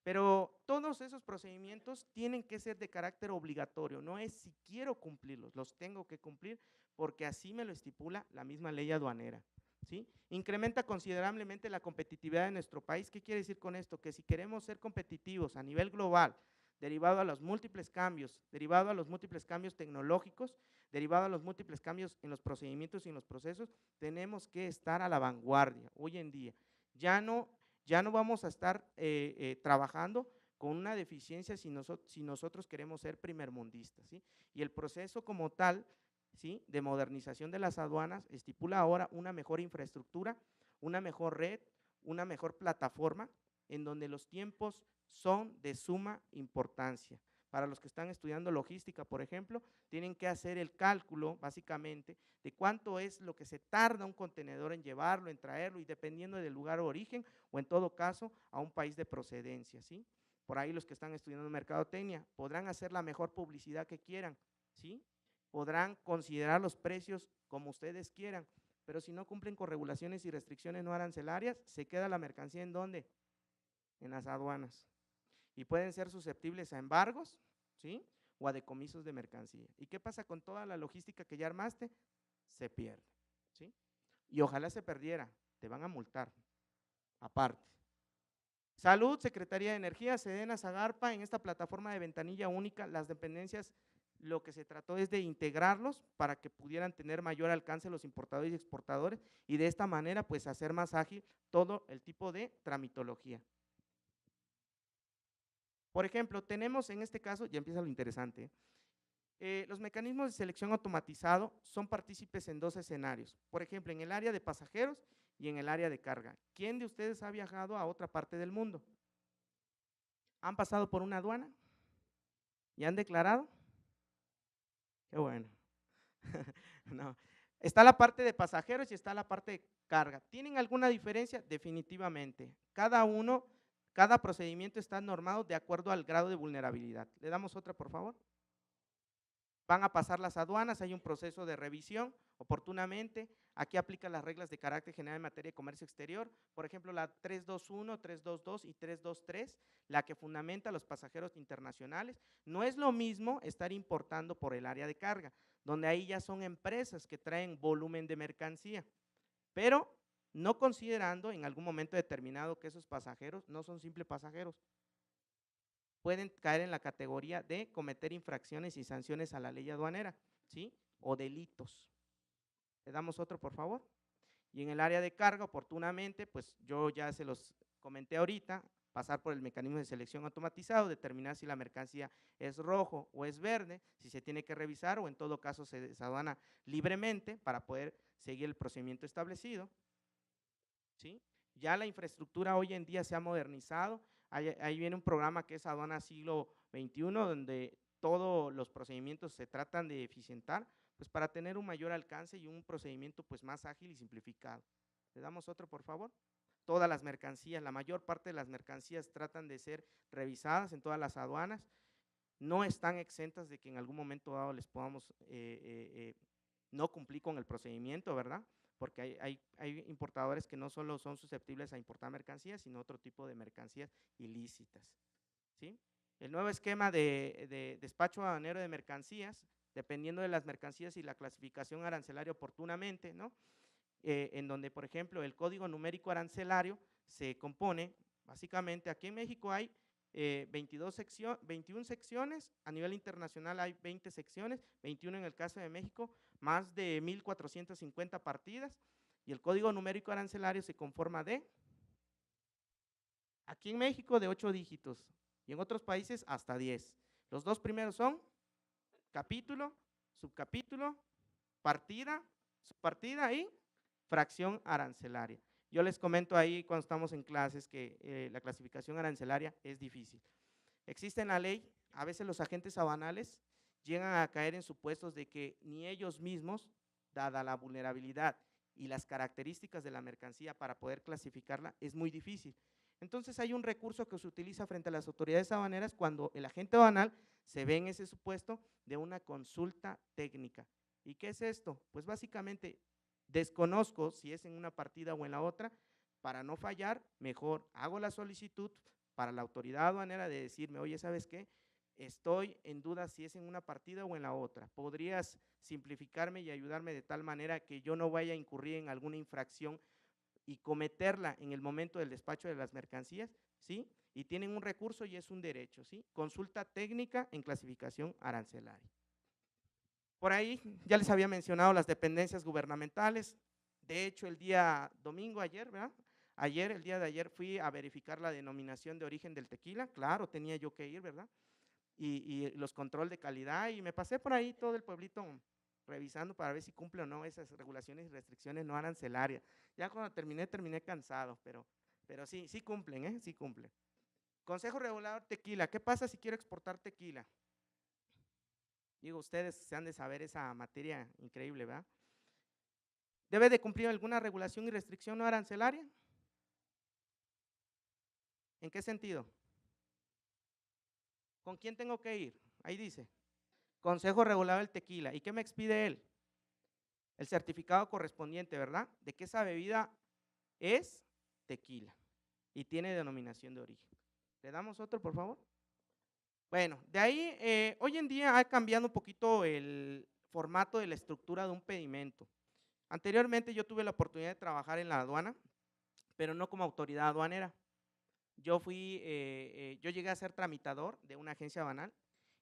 Pero todos esos procedimientos tienen que ser de carácter obligatorio, no es si quiero cumplirlos, los tengo que cumplir porque así me lo estipula la misma ley aduanera, ¿sí? Incrementa considerablemente la competitividad de nuestro país. ¿Qué quiere decir con esto? Que si queremos ser competitivos a nivel global, derivado a los múltiples cambios, derivado a los múltiples cambios tecnológicos, derivado a los múltiples cambios en los procedimientos y en los procesos, tenemos que estar a la vanguardia hoy en día. Ya no vamos a estar trabajando con una deficiencia si nosotros queremos ser primermundistas, ¿sí? Y el proceso como tal, ¿sí?, de modernización de las aduanas estipula ahora una mejor infraestructura, una mejor red, una mejor plataforma en donde los tiempos son de suma importancia. Para los que están estudiando logística, por ejemplo, tienen que hacer el cálculo básicamente de cuánto es lo que se tarda un contenedor en llevarlo, en traerlo y dependiendo del lugar de origen o en todo caso a un país de procedencia, ¿sí? Por ahí los que están estudiando mercadotecnia podrán hacer la mejor publicidad que quieran, ¿sí? Podrán considerar los precios como ustedes quieran, pero si no cumplen con regulaciones y restricciones no arancelarias, se queda la mercancía ¿en dónde? En las aduanas. Y pueden ser susceptibles a embargos, ¿sí?, o a decomisos de mercancía. ¿Y qué pasa con toda la logística que ya armaste? Se pierde, ¿sí? Y ojalá se perdiera, te van a multar, aparte. Salud, Secretaría de Energía, Sedena, Zagarpa, en esta plataforma de ventanilla única, las dependencias, lo que se trató es de integrarlos para que pudieran tener mayor alcance los importadores y exportadores y de esta manera pues hacer más ágil todo el tipo de tramitología. Por ejemplo, tenemos en este caso, ya empieza lo interesante, los mecanismos de selección automatizado son partícipes en dos escenarios, por ejemplo, en el área de pasajeros y en el área de carga. ¿Quién de ustedes ha viajado a otra parte del mundo? ¿Han pasado por una aduana? ¿Y han declarado? Qué bueno. No. Está la parte de pasajeros y está la parte de carga. ¿Tienen alguna diferencia? Definitivamente. Cada procedimiento está normado de acuerdo al grado de vulnerabilidad. ¿Le damos otra, por favor? van a pasar las aduanas, hay un proceso de revisión oportunamente. Aquí aplica las reglas de carácter general en materia de comercio exterior, por ejemplo, la 321, 322 y 323, la que fundamenta a los pasajeros internacionales. No es lo mismo estar importando por el área de carga, donde ahí ya son empresas que traen volumen de mercancía, pero no considerando en algún momento determinado que esos pasajeros no son simples pasajeros, pueden caer en la categoría de cometer infracciones y sanciones a la ley aduanera, ¿sí? O delitos. Le damos otro, por favor. Y en el área de carga, oportunamente, pues yo ya se los comenté ahorita, pasar por el mecanismo de selección automatizado, determinar si la mercancía es rojo o es verde, si se tiene que revisar o en todo caso se desaduana libremente para poder seguir el procedimiento establecido, ¿sí? Ya la infraestructura hoy en día se ha modernizado, ahí viene un programa que es Aduana Siglo XXI, donde todos los procedimientos se tratan de eficientar, pues para tener un mayor alcance y un procedimiento pues más ágil y simplificado. Le damos otro, por favor. Todas las mercancías, la mayor parte de las mercancías tratan de ser revisadas en todas las aduanas, no están exentas de que en algún momento dado les podamos no cumplir con el procedimiento, ¿verdad? Porque hay importadores que no solo son susceptibles a importar mercancías, sino otro tipo de mercancías ilícitas, ¿sí? El nuevo esquema de despacho aduanero de mercancías, dependiendo de las mercancías y la clasificación arancelaria oportunamente, ¿no? En donde, por ejemplo, el código numérico arancelario se compone, básicamente, aquí en México hay 21 secciones, a nivel internacional hay 20 secciones, 21 en el caso de México, más de 1,450 partidas, y el código numérico arancelario se conforma de, aquí en México, de 8 dígitos, y en otros países hasta 10. Los dos primeros son capítulo, subcapítulo, partida, subpartida y fracción arancelaria. Yo les comento ahí cuando estamos en clases que la clasificación arancelaria es difícil. Existe en la ley, a veces los agentes aduanales llegan a caer en supuestos de que ni ellos mismos, dada la vulnerabilidad y las características de la mercancía para poder clasificarla, es muy difícil. Entonces hay un recurso que se utiliza frente a las autoridades aduaneras cuando el agente aduanal se ve en ese supuesto de una consulta técnica. ¿Y qué es esto? Pues básicamente desconozco si es en una partida o en la otra, para no fallar, mejor hago la solicitud para la autoridad aduanera de decirme, oye, ¿sabes qué? Estoy en duda si es en una partida o en la otra. ¿Podrías simplificarme y ayudarme de tal manera que yo no vaya a incurrir en alguna infracción y cometerla en el momento del despacho de las mercancías? ¿Sí? Y tienen un recurso y es un derecho, ¿sí? Consulta técnica en clasificación arancelaria. Por ahí ya les había mencionado las dependencias gubernamentales. De hecho, el día domingo, ayer, ¿verdad? El día de ayer fui a verificar la denominación de origen del tequila. Claro, tenía yo que ir, ¿verdad? Y los control de calidad, y me pasé por ahí todo el pueblito revisando para ver si cumple o no esas regulaciones y restricciones no arancelarias. Ya cuando terminé cansado, pero sí, sí cumplen, ¿eh? Sí cumplen. Consejo Regulador Tequila, ¿qué pasa si quiero exportar tequila? Digo, ustedes se han de saber esa materia increíble, ¿verdad? ¿Debe de cumplir alguna regulación y restricción no arancelaria? ¿En qué sentido? ¿Con quién tengo que ir? Ahí dice, Consejo Regulador del Tequila. ¿Y qué me expide él? El certificado correspondiente, ¿verdad? De que esa bebida es tequila y tiene denominación de origen. ¿Le damos otro, por favor? Bueno, de ahí, hoy en día ha cambiado un poquito el formato de la estructura de un pedimento. Anteriormente yo tuve la oportunidad de trabajar en la aduana, pero no como autoridad aduanera. Yo llegué a ser tramitador de una agencia aduanal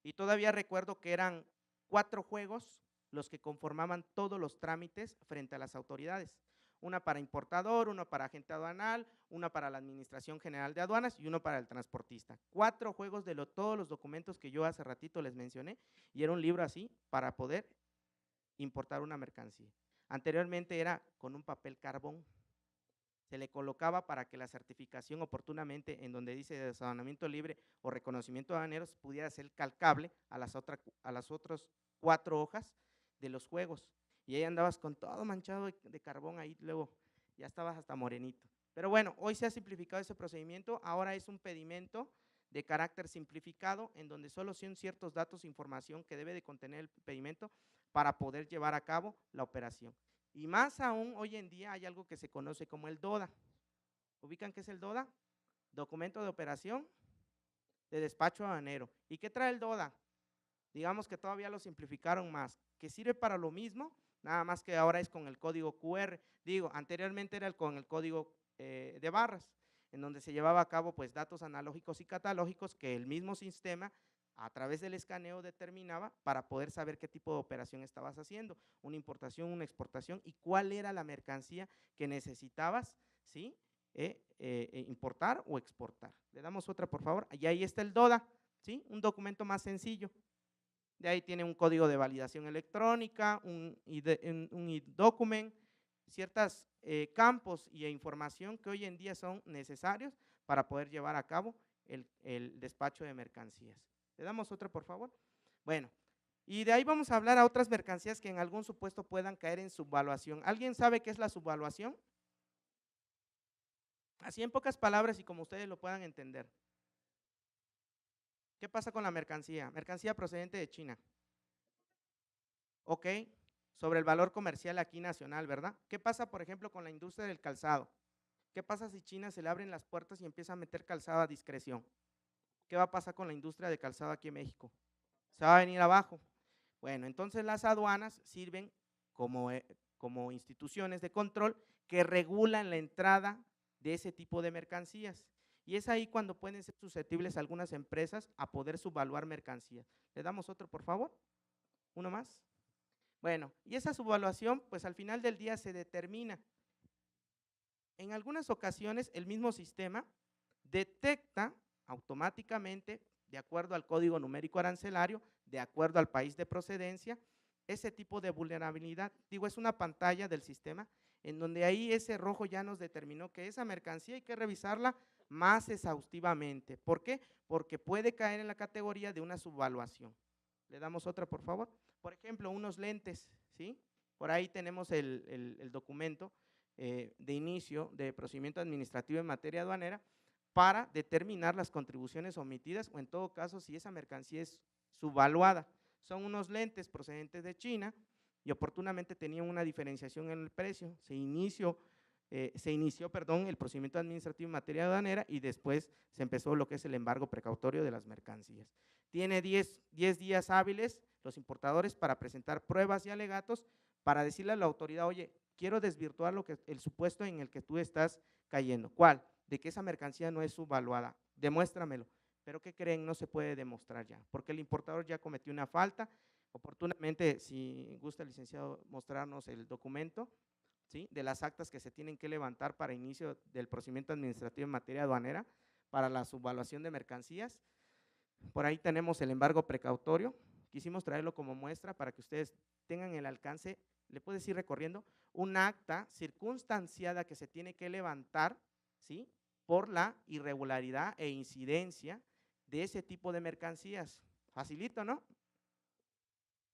y todavía recuerdo que eran 4 juegos los que conformaban todos los trámites frente a las autoridades. Una para importador, uno para agente aduanal, una para la Administración General de Aduanas y uno para el transportista. 4 juegos de todos los documentos que yo hace ratito les mencioné, y era un libro así para poder importar una mercancía. Anteriormente era con un papel carbón. Se le colocaba para que la certificación oportunamente en donde dice desaduanamiento libre o reconocimiento de aduaneros pudiera ser calcable a las otras 4 hojas de los juegos. Y ahí andabas con todo manchado de carbón, ahí luego ya estabas hasta morenito. Pero bueno, hoy se ha simplificado ese procedimiento, ahora es un pedimento de carácter simplificado, en donde solo son ciertos datos e información que debe de contener el pedimento para poder llevar a cabo la operación. Y más aún, hoy en día hay algo que se conoce como el DODA. ¿Ubican qué es el DODA? Documento de operación de despacho aduanero. ¿Y qué trae el DODA? Digamos que todavía lo simplificaron más, que sirve para lo mismo, nada más que ahora es con el código QR. Digo, anteriormente era con el código de barras, en donde se llevaba a cabo pues datos analógicos y catalógicos que el mismo sistema a través del escaneo determinaba para poder saber qué tipo de operación estabas haciendo, una importación, una exportación y cuál era la mercancía que necesitabas, ¿sí? Importar o exportar. Le damos otra, por favor. Y ahí está el DODA, ¿sí? Un documento más sencillo. De ahí tiene un código de validación electrónica, un e-document, ciertos campos e información que hoy en día son necesarios para poder llevar a cabo el despacho de mercancías. Le damos otra, por favor. Bueno, y de ahí vamos a hablar a otras mercancías que en algún supuesto puedan caer en subvaluación. ¿Alguien sabe qué es la subvaluación? Así en pocas palabras y como ustedes lo puedan entender. ¿Qué pasa con la mercancía? Mercancía procedente de China. Ok, sobre el valor comercial aquí nacional, ¿verdad? ¿Qué pasa, por ejemplo, con la industria del calzado? ¿Qué pasa si China se le abren las puertas y empieza a meter calzado a discreción? ¿Qué va a pasar con la industria de calzado aquí en México? Se va a venir abajo. Bueno, entonces las aduanas sirven como instituciones de control que regulan la entrada de ese tipo de mercancías. Y es ahí cuando pueden ser susceptibles algunas empresas a poder subvaluar mercancías. ¿Le damos otro, por favor? ¿Uno más? Bueno, y esa subvaluación, pues al final del día se determina. En algunas ocasiones el mismo sistema detecta automáticamente, de acuerdo al código numérico arancelario, de acuerdo al país de procedencia, ese tipo de vulnerabilidad. Digo, es una pantalla del sistema en donde ahí ese rojo ya nos determinó que esa mercancía hay que revisarla más exhaustivamente. ¿Por qué? Porque puede caer en la categoría de una subvaluación. Le damos otra, por favor. Por ejemplo, unos lentes, ¿sí? Por ahí tenemos el documento de inicio de procedimiento administrativo en materia aduanera para determinar las contribuciones omitidas o en todo caso si esa mercancía es subvaluada. Son unos lentes procedentes de China y oportunamente tenían una diferenciación en el precio. Se inició el procedimiento administrativo en materia aduanera y después se empezó lo que es el embargo precautorio de las mercancías. Tiene 10 días hábiles los importadores para presentar pruebas y alegatos para decirle a la autoridad, oye, quiero desvirtuar el supuesto en el que tú estás cayendo. ¿Cuál? De que esa mercancía no es subvaluada. Demuéstramelo. Pero ¿qué creen? No se puede demostrar ya, porque el importador ya cometió una falta. Oportunamente, si gusta el licenciado mostrarnos el documento, ¿sí? De las actas que se tienen que levantar para inicio del procedimiento administrativo en materia aduanera para la subvaluación de mercancías. Por ahí tenemos el embargo precautorio. Quisimos traerlo como muestra para que ustedes tengan el alcance, le puedes ir recorriendo, un acta circunstanciada que se tiene que levantar, ¿sí? Por la irregularidad e incidencia de ese tipo de mercancías. Facilito, ¿no?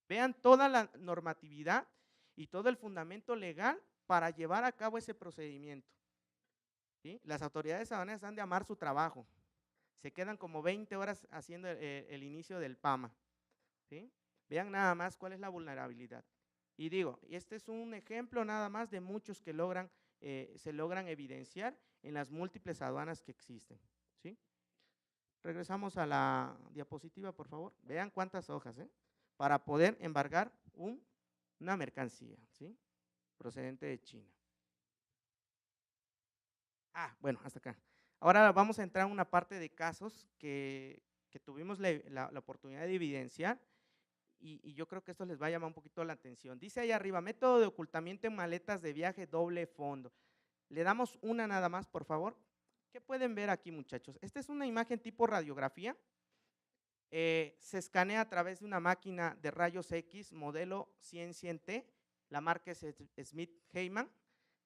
Vean toda la normatividad y todo el fundamento legal para llevar a cabo ese procedimiento, ¿sí? Las autoridades aduaneras han de amar su trabajo. Se quedan como 20 horas haciendo el inicio del PAMA, ¿sí? Vean nada más cuál es la vulnerabilidad. Y digo, este es un ejemplo nada más de muchos que se logran evidenciar en las múltiples aduanas que existen, ¿sí? Regresamos a la diapositiva, por favor. Vean cuántas hojas, para poder embargar una mercancía, ¿sí? Procedente de China. Bueno, hasta acá. Ahora vamos a entrar a una parte de casos que tuvimos la oportunidad de evidenciar y yo creo que esto les va a llamar un poquito la atención. Dice ahí arriba, método de ocultamiento en maletas de viaje doble fondo. Le damos una nada más, por favor. ¿Qué pueden ver aquí, muchachos? Esta es una imagen tipo radiografía. Se escanea a través de una máquina de rayos X modelo 100-100T, la marca es Smith-Heyman,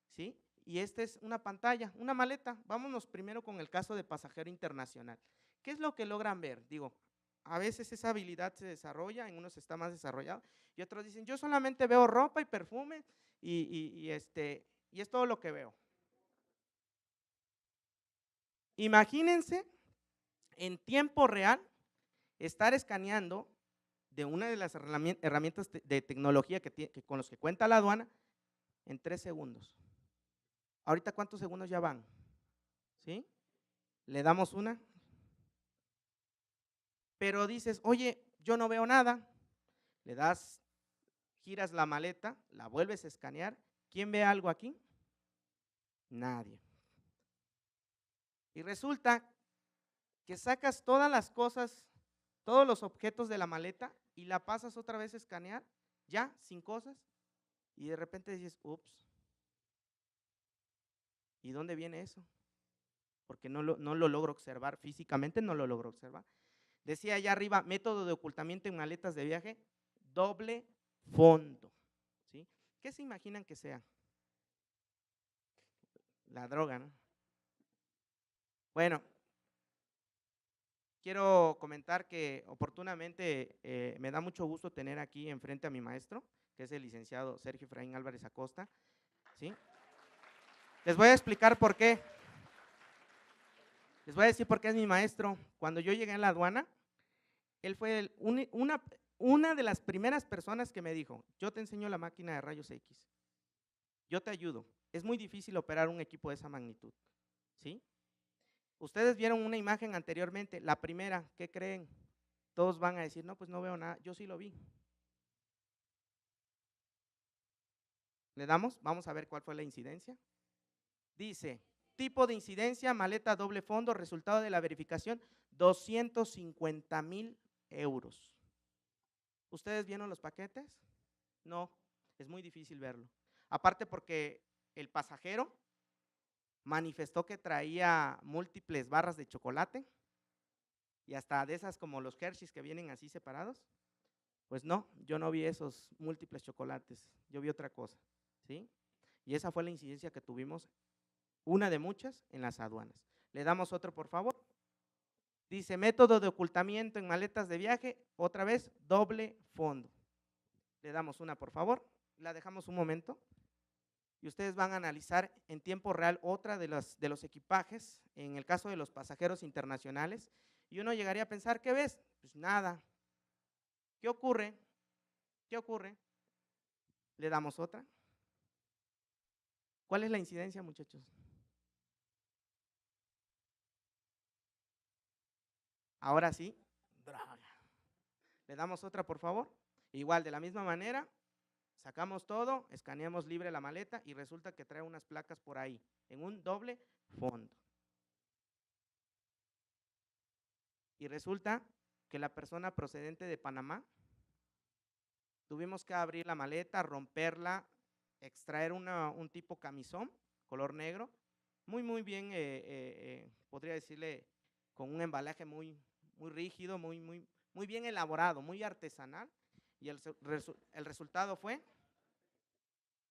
¿sí? Y esta es una pantalla, una maleta. Vámonos primero con el caso de pasajero internacional. ¿Qué es lo que logran ver? Digo, a veces esa habilidad se desarrolla, en unos está más desarrollado y otros dicen, yo solamente veo ropa y perfume y es todo lo que veo. Imagínense en tiempo real estar escaneando de una de las herramientas de tecnología con los que cuenta la aduana en 3 segundos. Ahorita, ¿cuántos segundos ya van? ¿Sí? Le damos una. Pero dices, oye, yo no veo nada. Le das, giras la maleta, la vuelves a escanear. ¿Quién ve algo aquí? Nadie. Y resulta que sacas todas las cosas, todos los objetos de la maleta y la pasas otra vez a escanear, ya, sin cosas, y de repente dices, ups, ¿y dónde viene eso? Porque no lo logro observar, físicamente no lo logro observar. Decía allá arriba, método de ocultamiento en maletas de viaje, doble fondo. ¿Sí? ¿Qué se imaginan que sea? La droga, ¿no? Bueno, quiero comentar que oportunamente me da mucho gusto tener aquí enfrente a mi maestro, que es el licenciado Sergio Efraín Álvarez Acosta. ¿Sí? Les voy a explicar por qué. Les voy a decir por qué es mi maestro. Cuando yo llegué a la aduana, él fue una de las primeras personas que me dijo, yo te enseño la máquina de rayos X, yo te ayudo. Es muy difícil operar un equipo de esa magnitud. ¿Sí? Ustedes vieron una imagen anteriormente, la primera, ¿qué creen? Todos van a decir, no, pues no veo nada, yo sí lo vi. ¿Le damos? Vamos a ver cuál fue la incidencia. Dice, tipo de incidencia, maleta doble fondo, resultado de la verificación, 250,000 euros. ¿Ustedes vieron los paquetes? No, es muy difícil verlo. Aparte porque el pasajero manifestó que traía múltiples barras de chocolate y hasta de esas como los Hershey's que vienen así separados. Pues no, yo no vi esos múltiples chocolates, yo vi otra cosa, ¿sí? Y esa fue la incidencia que tuvimos, una de muchas, en las aduanas. Le damos otro, por favor. Dice, método de ocultamiento en maletas de viaje, otra vez, doble fondo. Le damos una, por favor. La dejamos un momento. Y ustedes van a analizar en tiempo real otra de los equipajes, en el caso de los pasajeros internacionales. Y uno llegaría a pensar, ¿qué ves? Pues nada. ¿Qué ocurre? ¿Qué ocurre? Le damos otra. ¿Cuál es la incidencia, muchachos? Ahora sí, droga. Le damos otra, por favor. Igual, de la misma manera, sacamos todo, escaneamos libre la maleta y resulta que trae unas placas por ahí, en un doble fondo. Y resulta que la persona procedente de Panamá, tuvimos que abrir la maleta, romperla, extraer un tipo camisón, color negro, muy bien, podría decirle, con un embalaje muy rígido, muy bien elaborado, muy artesanal. Y el resultado fue,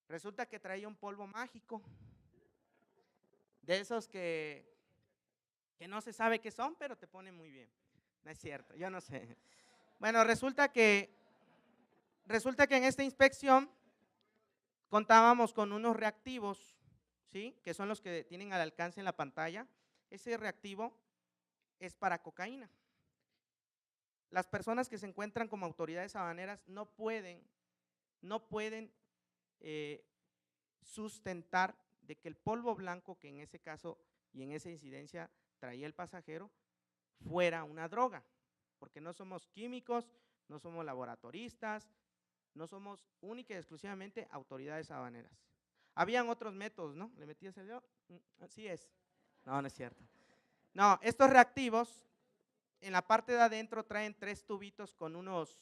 resulta que traía un polvo mágico, de esos que no se sabe qué son, pero te ponen muy bien. No es cierto, yo no sé. Bueno, resulta que en esta inspección contábamos con unos reactivos, ¿sí? Que son los que tienen al alcance en la pantalla. Ese reactivo es para cocaína. Las personas que se encuentran como autoridades aduaneras no pueden sustentar de que el polvo blanco que en ese caso y en esa incidencia traía el pasajero fuera una droga, porque no somos químicos, no somos laboratoristas, no somos única y exclusivamente autoridades aduaneras. Habían otros métodos, ¿no? ¿Le metías el dedo? Así es. No, no es cierto. No, estos reactivos en la parte de adentro traen 3 tubitos con unos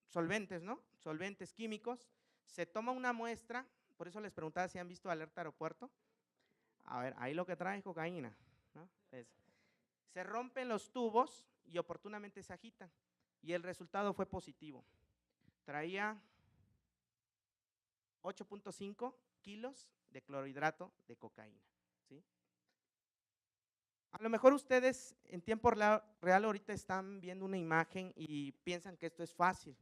solventes, ¿no? Solventes químicos. Se toma una muestra, por eso les preguntaba si han visto Alerta Aeropuerto. A ver, ahí lo que trae es cocaína, ¿no? Se rompen los tubos y oportunamente se agitan. Y el resultado fue positivo. Traía 8.5 kilos de clorhidrato de cocaína, ¿sí? A lo mejor ustedes en tiempo real ahorita están viendo una imagen y piensan que esto es fácil.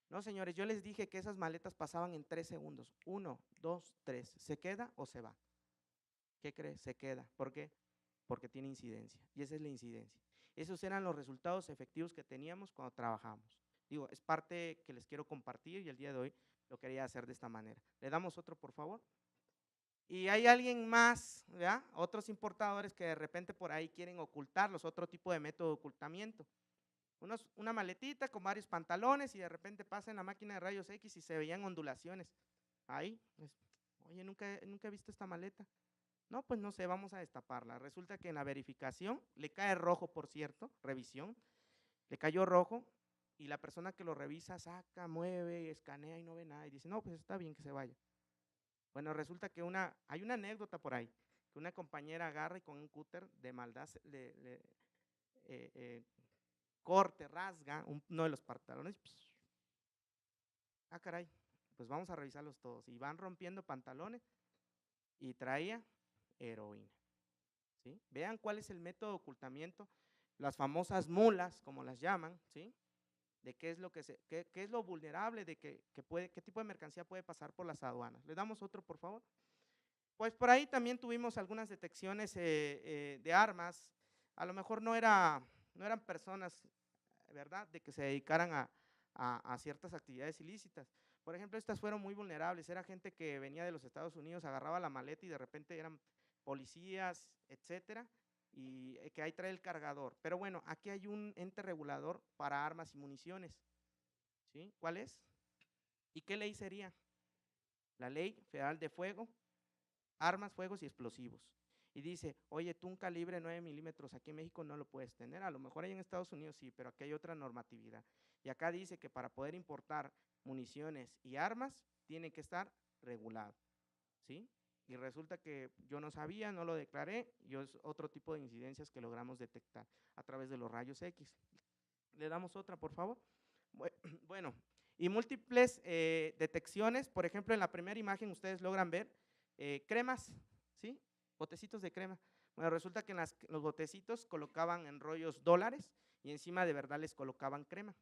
No, señores, yo les dije que esas maletas pasaban en 3 segundos. 1, 2, 3. ¿Se queda o se va? ¿Qué crees? Se queda. ¿Por qué? porque tiene incidencia, y esa es la incidencia. Esos eran los resultados efectivos que teníamos cuando trabajamos. Digo, es parte que les quiero compartir y el día de hoy lo quería hacer de esta manera. ¿Le damos otro, por favor? Y hay alguien más, ¿verdad? Otros importadores que de repente por ahí quieren ocultarlos, otro tipo de método de ocultamiento. Una maletita con varios pantalones y de repente pasa en la máquina de rayos X y se veían ondulaciones. Ahí, oye, nunca he visto esta maleta. No, pues no sé, vamos a destaparla. Resulta que en la verificación le cae rojo, por cierto, revisión, le cayó rojo y la persona que lo revisa saca, mueve, escanea y no ve nada y dice, no, pues está bien que se vaya. Bueno, resulta que hay una anécdota por ahí, que una compañera agarra y con un cúter de maldad corte, rasga uno de los pantalones. Ah, caray, pues vamos a revisarlos todos. Y van rompiendo pantalones y traía heroína. ¿Sí? Vean cuál es el método de ocultamiento, las famosas mulas, como las llaman, ¿sí? De qué es lo qué es lo vulnerable, de qué tipo de mercancía puede pasar por las aduanas. ¿Le damos otro, por favor? Pues por ahí también tuvimos algunas detecciones de armas. A lo mejor no eran personas, ¿verdad?, de que se dedicaran a ciertas actividades ilícitas. Por ejemplo, estas fueron muy vulnerables. Era gente que venía de los Estados Unidos, agarraba la maleta y de repente eran policías, etcétera, y que ahí trae el cargador. Pero bueno, aquí hay un ente regulador para armas y municiones. ¿Sí? ¿Cuál es? ¿Y qué ley sería? La Ley Federal de Fuego, Armas, Fuegos y Explosivos. Y dice, oye, tú un calibre 9 milímetros aquí en México no lo puedes tener, a lo mejor ahí en Estados Unidos sí, pero aquí hay otra normatividad. Y acá dice que para poder importar municiones y armas, tiene que estar regulado, ¿sí? Y resulta que yo no sabía, no lo declaré, y es otro tipo de incidencias que logramos detectar a través de los rayos X. Le damos otra, por favor. Bueno, y múltiples detecciones, por ejemplo, en la primera imagen ustedes logran ver cremas, ¿sí? Botecitos de crema. Bueno, resulta que en los botecitos colocaban en rollos dólares y encima de verdad les colocaban crema.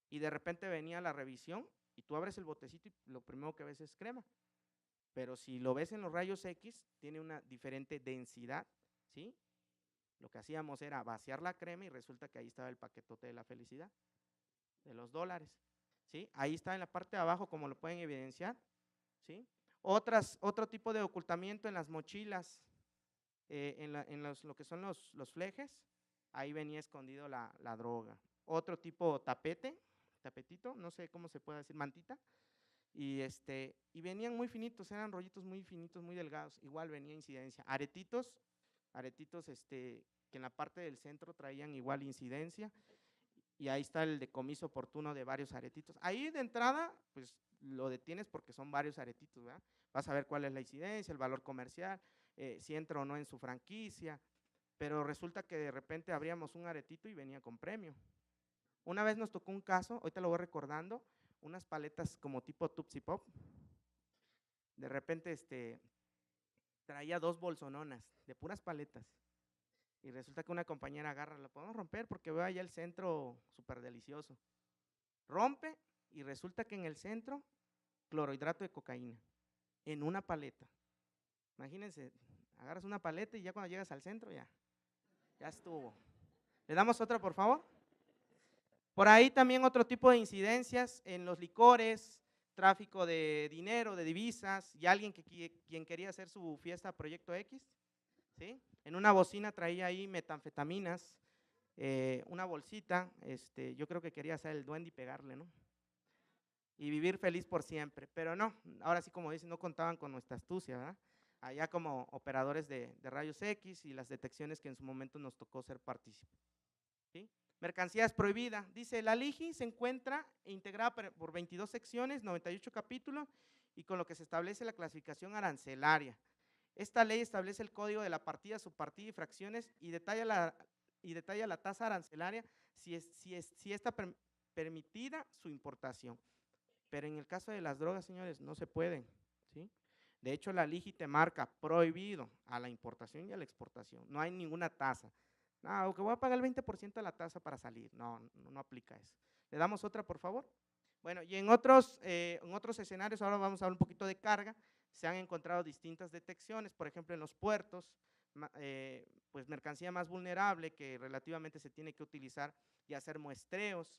Y de repente venía la revisión y tú abres el botecito y lo primero que ves es crema. Pero si lo ves en los rayos X, tiene una diferente densidad, ¿sí? Lo que hacíamos era vaciar la crema y resulta que ahí estaba el paquetote de la felicidad, de los dólares, ¿sí? Ahí está en la parte de abajo, como lo pueden evidenciar, ¿sí? Otro tipo de ocultamiento en las mochilas, lo que son los flejes, ahí venía escondido la droga. Otro tipo tapetito, no sé cómo se puede decir, mantita, y venían muy finitos, eran rollitos muy finitos, muy delgados, igual venía incidencia. Aretitos que en la parte del centro traían igual incidencia, y ahí está el decomiso oportuno de varios aretitos. Ahí de entrada, pues lo detienes porque son varios aretitos, ¿verdad? Vas a ver cuál es la incidencia, el valor comercial, si entra o no en su franquicia, pero resulta que de repente abríamos un aretito y venía con premio. Una vez nos tocó un caso, ahorita lo voy recordando, unas paletas como tipo Tupsi Pop, de repente traía 2 bolsononas de puras paletas, y resulta que una compañera agarra, ¿la podemos romper? Porque veo allá el centro súper delicioso. Rompe y resulta que en el centro, clorhidrato de cocaína, en una paleta. Imagínense, agarras una paleta y ya cuando llegas al centro ya estuvo. ¿Le damos otra, por favor? Por ahí también otro tipo de incidencias en los licores, tráfico de dinero, de divisas, y alguien quien quería hacer su fiesta Proyecto X, ¿sí? En una bocina traía ahí metanfetaminas, una bolsita, yo creo que quería hacer el duende y pegarle, ¿no? Y vivir feliz por siempre, pero no, ahora sí, como dicen, no contaban con nuestra astucia, ¿verdad? Allá como operadores de rayos X y las detecciones que en su momento nos tocó ser partícipes, ¿sí? Mercancías prohibidas. Dice, la LIGI se encuentra integrada por 22 secciones, 98 capítulos, y con lo que se establece la clasificación arancelaria. Esta ley establece el código de la partida, subpartida y fracciones y detalla la tasa arancelaria si está permitida su importación. Pero en el caso de las drogas, señores, no se pueden, ¿sí? De hecho, la LIGI te marca prohibido a la importación y a la exportación. No hay ninguna tasa. No, que voy a pagar el 20% de la tasa para salir. No aplica eso. ¿Le damos otra, por favor? Bueno, y en otros escenarios, ahora vamos a hablar un poquito de carga. Se han encontrado distintas detecciones, por ejemplo, en los puertos, pues mercancía más vulnerable que relativamente se tiene que utilizar y hacer muestreos,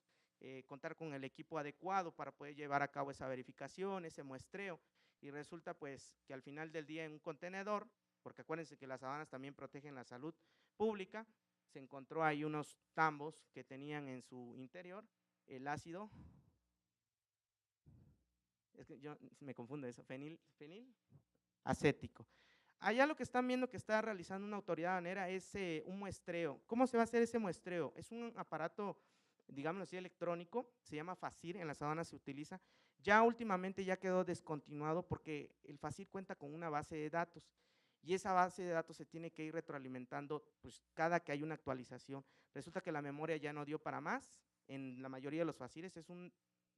contar con el equipo adecuado para poder llevar a cabo esa verificación, ese muestreo, y resulta pues que al final del día en un contenedor, porque acuérdense que las aduanas también protegen la salud pública, se encontró ahí unos tambos que tenían en su interior el ácido, es que yo me confundo eso, fenil acético. Allá lo que están viendo que está realizando una autoridad aduanera es un muestreo. ¿Cómo se va a hacer ese muestreo? Es un aparato, digámoslo así, electrónico, se llama FACIR, en las aduanas se utiliza. Ya últimamente ya quedó descontinuado porque el FACIR cuenta con una base de datos y esa base de datos se tiene que ir retroalimentando pues, cada que hay una actualización. Resulta que la memoria ya no dio para más en la mayoría de los FACIRes, es un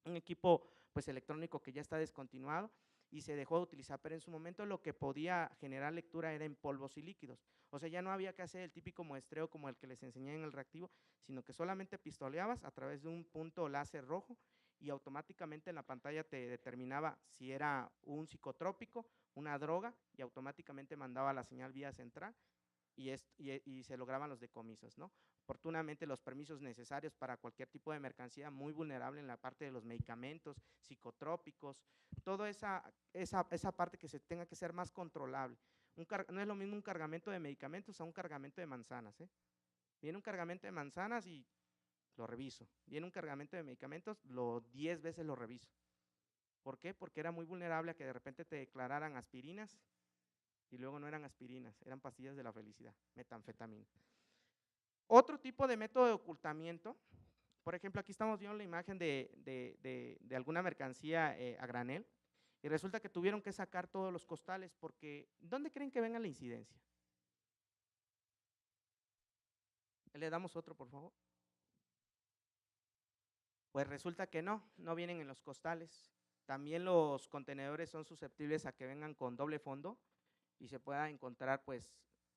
equipo pues, electrónico que ya está descontinuado y se dejó de utilizar, pero en su momento lo que podía generar lectura era en polvos y líquidos, o sea, ya no había que hacer el típico muestreo como el que les enseñé en el reactivo, sino que solamente pistoleabas a través de un punto láser rojo y automáticamente en la pantalla te determinaba si era un psicotrópico, una droga, y automáticamente mandaba la señal vía central y se lograban los decomisos, ¿no? Oportunamente los permisos necesarios para cualquier tipo de mercancía muy vulnerable en la parte de los medicamentos, psicotrópicos, toda esa parte que se tenga que ser más controlable. No es lo mismo un cargamento de medicamentos a un cargamento de manzanas, ¿eh? Viene un cargamento de manzanas y lo reviso. Viene un cargamento de medicamentos, 10 veces lo reviso. ¿Por qué? Porque era muy vulnerable a que de repente te declararan aspirinas y luego no eran aspirinas, eran pastillas de la felicidad, metanfetamina. Otro tipo de método de ocultamiento, por ejemplo, aquí estamos viendo la imagen de alguna mercancía a granel y resulta que tuvieron que sacar todos los costales porque ¿dónde creen que venga la incidencia? ¿Le damos otro, por favor? Pues resulta que no vienen en los costales. También los contenedores son susceptibles a que vengan con doble fondo y se pueda encontrar pues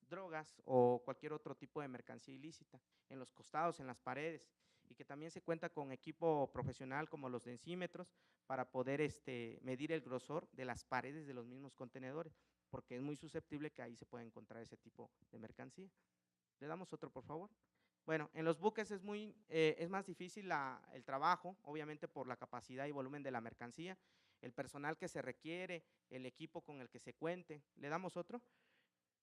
drogas o cualquier otro tipo de mercancía ilícita en los costados, en las paredes, y que también se cuenta con equipo profesional como los densímetros para poder medir el grosor de las paredes de los mismos contenedores, porque es muy susceptible que ahí se pueda encontrar ese tipo de mercancía. Le damos otro, por favor. Bueno, en los buques es más difícil el trabajo, obviamente por la capacidad y volumen de la mercancía, el personal que se requiere, el equipo con el que se cuente. Le damos otro.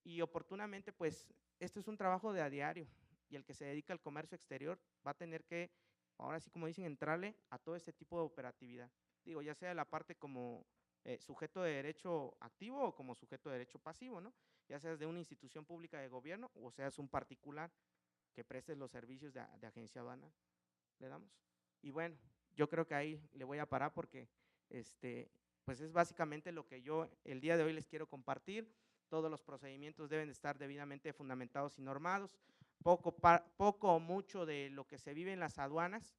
Y oportunamente, pues, este es un trabajo de a diario y el que se dedica al comercio exterior va a tener que, ahora sí como dicen, entrarle a todo este tipo de operatividad. Digo, ya sea la parte como sujeto de derecho activo o como sujeto de derecho pasivo, ¿no? Ya seas de una institución pública de gobierno o seas un particular que prestes los servicios de agencia aduanal. ¿Le damos? Y bueno, yo creo que ahí le voy a parar porque pues es básicamente lo que yo el día de hoy les quiero compartir. Todos los procedimientos deben estar debidamente fundamentados y normados. Poco o mucho de lo que se vive en las aduanas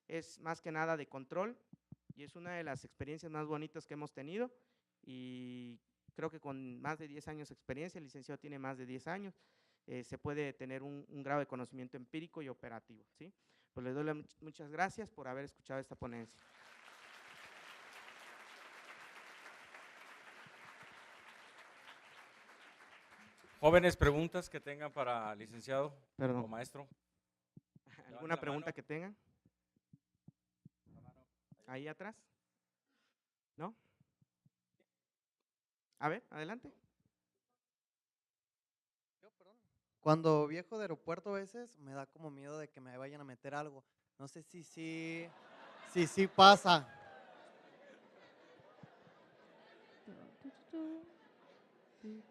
es más que nada de control y es una de las experiencias más bonitas que hemos tenido y creo que con más de 10 años de experiencia, el licenciado tiene más de 10 años, se puede tener un grado de conocimiento empírico y operativo, ¿sí? Pues les doy muchas gracias por haber escuchado esta ponencia. Jóvenes, preguntas que tengan para licenciado o maestro. ¿Alguna pregunta que tengan? Ahí atrás. ¿No? A ver, adelante. Cuando viajo de aeropuerto a veces me da como miedo de que me vayan a meter algo. No sé si pasa.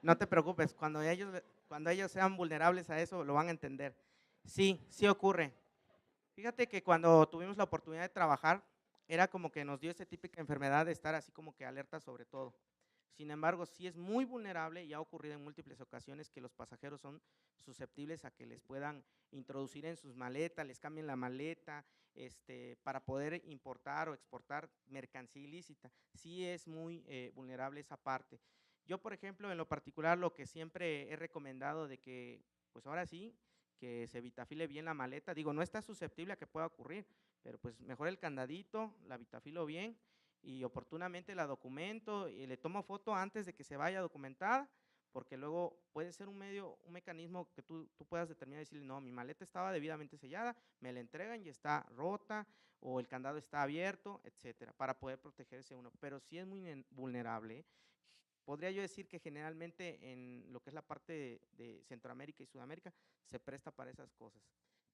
No te preocupes, cuando ellos sean vulnerables a eso, lo van a entender. Sí, sí ocurre. Fíjate que cuando tuvimos la oportunidad de trabajar, era como que nos dio esa típica enfermedad de estar así como que alerta sobre todo. Sin embargo, sí es muy vulnerable y ha ocurrido en múltiples ocasiones que los pasajeros son susceptibles a que les puedan introducir en sus maletas, les cambien la maleta, para poder importar o exportar mercancía ilícita. Sí es muy vulnerable esa parte. Yo, por ejemplo, en lo particular, lo que siempre he recomendado de que, pues ahora sí, que se vitafile bien la maleta. Digo, no está susceptible a que pueda ocurrir, pero pues mejor el candadito, la vitafilo bien y oportunamente la documento y le tomo foto antes de que se vaya documentada porque luego puede ser un mecanismo que tú puedas determinar y decirle, no, mi maleta estaba debidamente sellada, me la entregan y está rota, o el candado está abierto, etcétera, para poder protegerse uno, pero sí es muy vulnerable, ¿eh? Podría yo decir que generalmente en lo que es la parte de Centroamérica y Sudamérica se presta para esas cosas.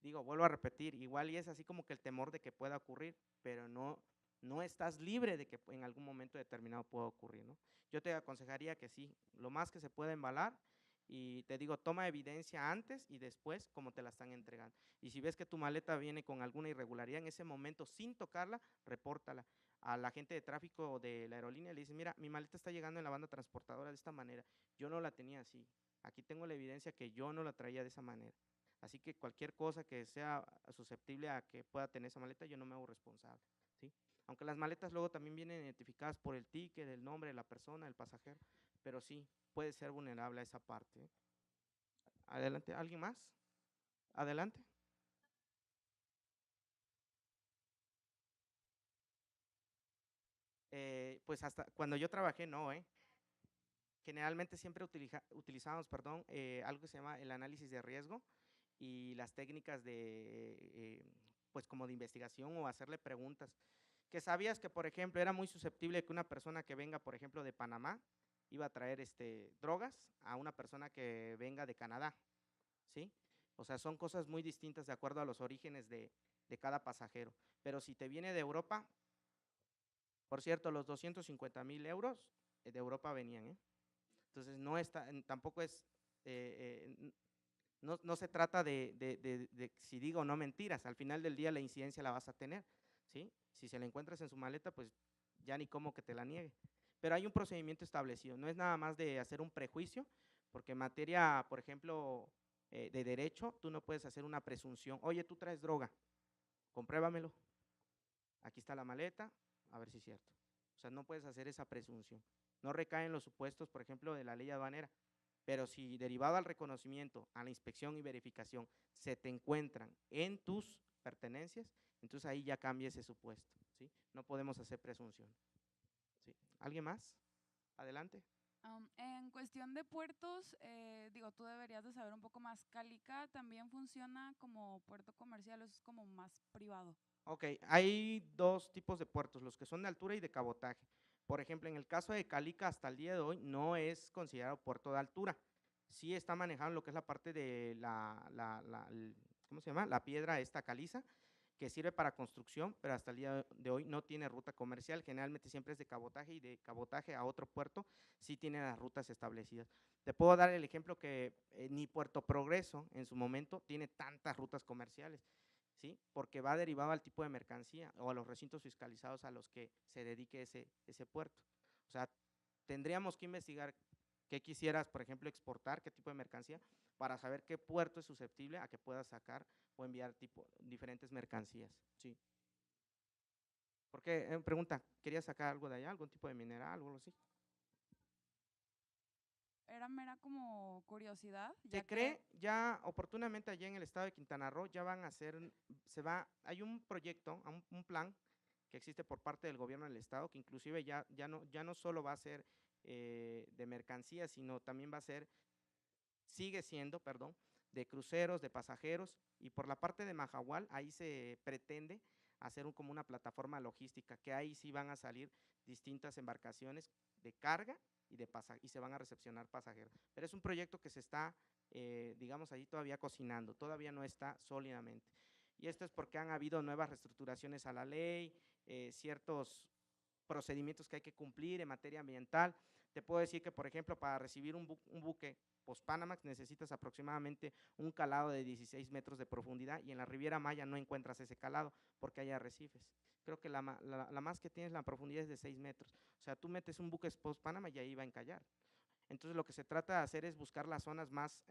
Digo, vuelvo a repetir, igual y es así como que el temor de que pueda ocurrir, pero no estás libre de que en algún momento determinado pueda ocurrir, ¿no? Yo te aconsejaría que sí, lo más que se pueda embalar, y te digo, toma evidencia antes y después como te la están entregando. Y si ves que tu maleta viene con alguna irregularidad en ese momento sin tocarla, repórtala a la gente de tráfico de la aerolínea, le dices, mira, mi maleta está llegando en la banda transportadora de esta manera, yo no la tenía así, aquí tengo la evidencia que yo no la traía de esa manera. Así que cualquier cosa que sea susceptible a que pueda tener esa maleta, yo no me hago responsable, ¿sí? Aunque las maletas luego también vienen identificadas por el ticket, el nombre de la persona, el pasajero, pero sí, puede ser vulnerable a esa parte, ¿eh? Adelante, ¿alguien más? Adelante. Pues hasta cuando yo trabajé, no, ¿eh? Generalmente siempre utilizábamos, perdón, algo que se llama el análisis de riesgo y las técnicas pues como de investigación o hacerle preguntas. Que sabías que, por ejemplo, era muy susceptible que una persona que venga, por ejemplo, de Panamá, iba a traer drogas a una persona que venga de Canadá, ¿sí? O sea, son cosas muy distintas de acuerdo a los orígenes de cada pasajero. Pero si te viene de Europa, por cierto, los 250,000 euros de Europa venían, ¿eh? Entonces, tampoco es, no se trata de si digo o no mentiras, al final del día la incidencia la vas a tener, ¿sí? Si se la encuentras en su maleta, pues ya ni cómo que te la niegue. Pero hay un procedimiento establecido, no es nada más de hacer un prejuicio, porque en materia, por ejemplo, de derecho, tú no puedes hacer una presunción, oye, tú traes droga, compruébamelo, aquí está la maleta, a ver si es cierto. O sea, no puedes hacer esa presunción. No recaen los supuestos, por ejemplo, de la ley aduanera, pero si derivado al reconocimiento, a la inspección y verificación, se te encuentran en tus pertenencias, entonces ahí ya cambia ese supuesto, ¿sí? No podemos hacer presunción, ¿sí? ¿Alguien más? Adelante. En cuestión de puertos, digo, tú deberías de saber un poco más. ¿Calica también funciona como puerto comercial o es como más privado? Ok, hay dos tipos de puertos, los que son de altura y de cabotaje. Por ejemplo, en el caso de Calica, hasta el día de hoy, no es considerado puerto de altura. Sí está manejando lo que es la parte de ¿cómo se llama? La piedra esta caliza, que sirve para construcción, pero hasta el día de hoy no tiene ruta comercial. Generalmente siempre es de cabotaje, y de cabotaje a otro puerto sí tiene las rutas establecidas. Te puedo dar el ejemplo que ni Puerto Progreso en su momento tiene tantas rutas comerciales, ¿sí? Porque va derivado al tipo de mercancía o a los recintos fiscalizados a los que se dedique ese puerto. O sea, tendríamos que investigar qué quisieras, por ejemplo, exportar, qué tipo de mercancía, para saber qué puerto es susceptible a que puedas sacar o enviar diferentes mercancías, ¿sí? Porque, pregunta, ¿querías sacar algo de allá, algún tipo de mineral o algo así? Era mera como curiosidad, ya Se que cree ya oportunamente allá en el estado de Quintana Roo, ya van a hacer, hay un proyecto, un plan que existe por parte del gobierno del estado, que inclusive ya no solo va a ser de mercancías, sino también va a ser, sigue siendo, perdón, de cruceros, de pasajeros, y por la parte de Mahahual, ahí se pretende hacer como una plataforma logística, que ahí sí van a salir distintas embarcaciones de carga y se van a recepcionar pasajeros. Pero es un proyecto que se está, digamos, ahí todavía cocinando, todavía no está sólidamente. Y esto es porque han habido nuevas reestructuraciones a la ley, ciertos procedimientos que hay que cumplir en materia ambiental. Te puedo decir que, por ejemplo, para recibir un buque post-Panamax necesitas aproximadamente un calado de 16 metros de profundidad, y en la Riviera Maya no encuentras ese calado porque hay arrecifes. Creo que la más que tienes la profundidad es de 6 metros. O sea, tú metes un buque post-Panama y ahí va a encallar. Entonces, lo que se trata de hacer es buscar las zonas más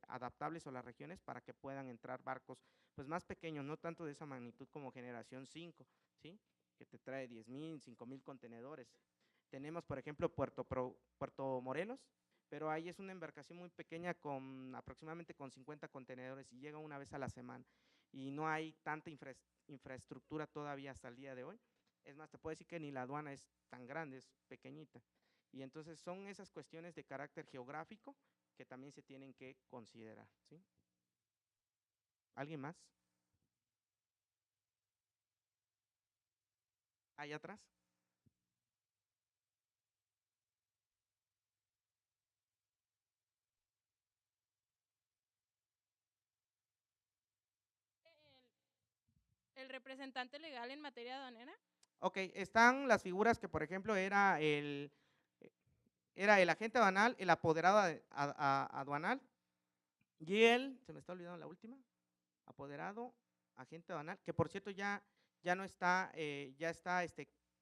adaptables o las regiones para que puedan entrar barcos pues más pequeños, no tanto de esa magnitud como Generación 5, ¿sí? Que te trae 10,000, 5,000 contenedores. Tenemos, por ejemplo, Puerto Morelos, pero ahí es una embarcación muy pequeña con aproximadamente con 50 contenedores y llega una vez a la semana, y no hay tanta infraestructura todavía hasta el día de hoy. Es más, te puedo decir que ni la aduana es tan grande, es pequeñita. Y entonces son esas cuestiones de carácter geográfico que también se tienen que considerar, ¿sí? ¿Alguien más? ¿Allá atrás? El representante legal en materia aduanera. Ok, están las figuras que, por ejemplo, era el agente aduanal, el apoderado aduanal y se me está olvidando la última, apoderado, agente aduanal, que por cierto ya no está, ya está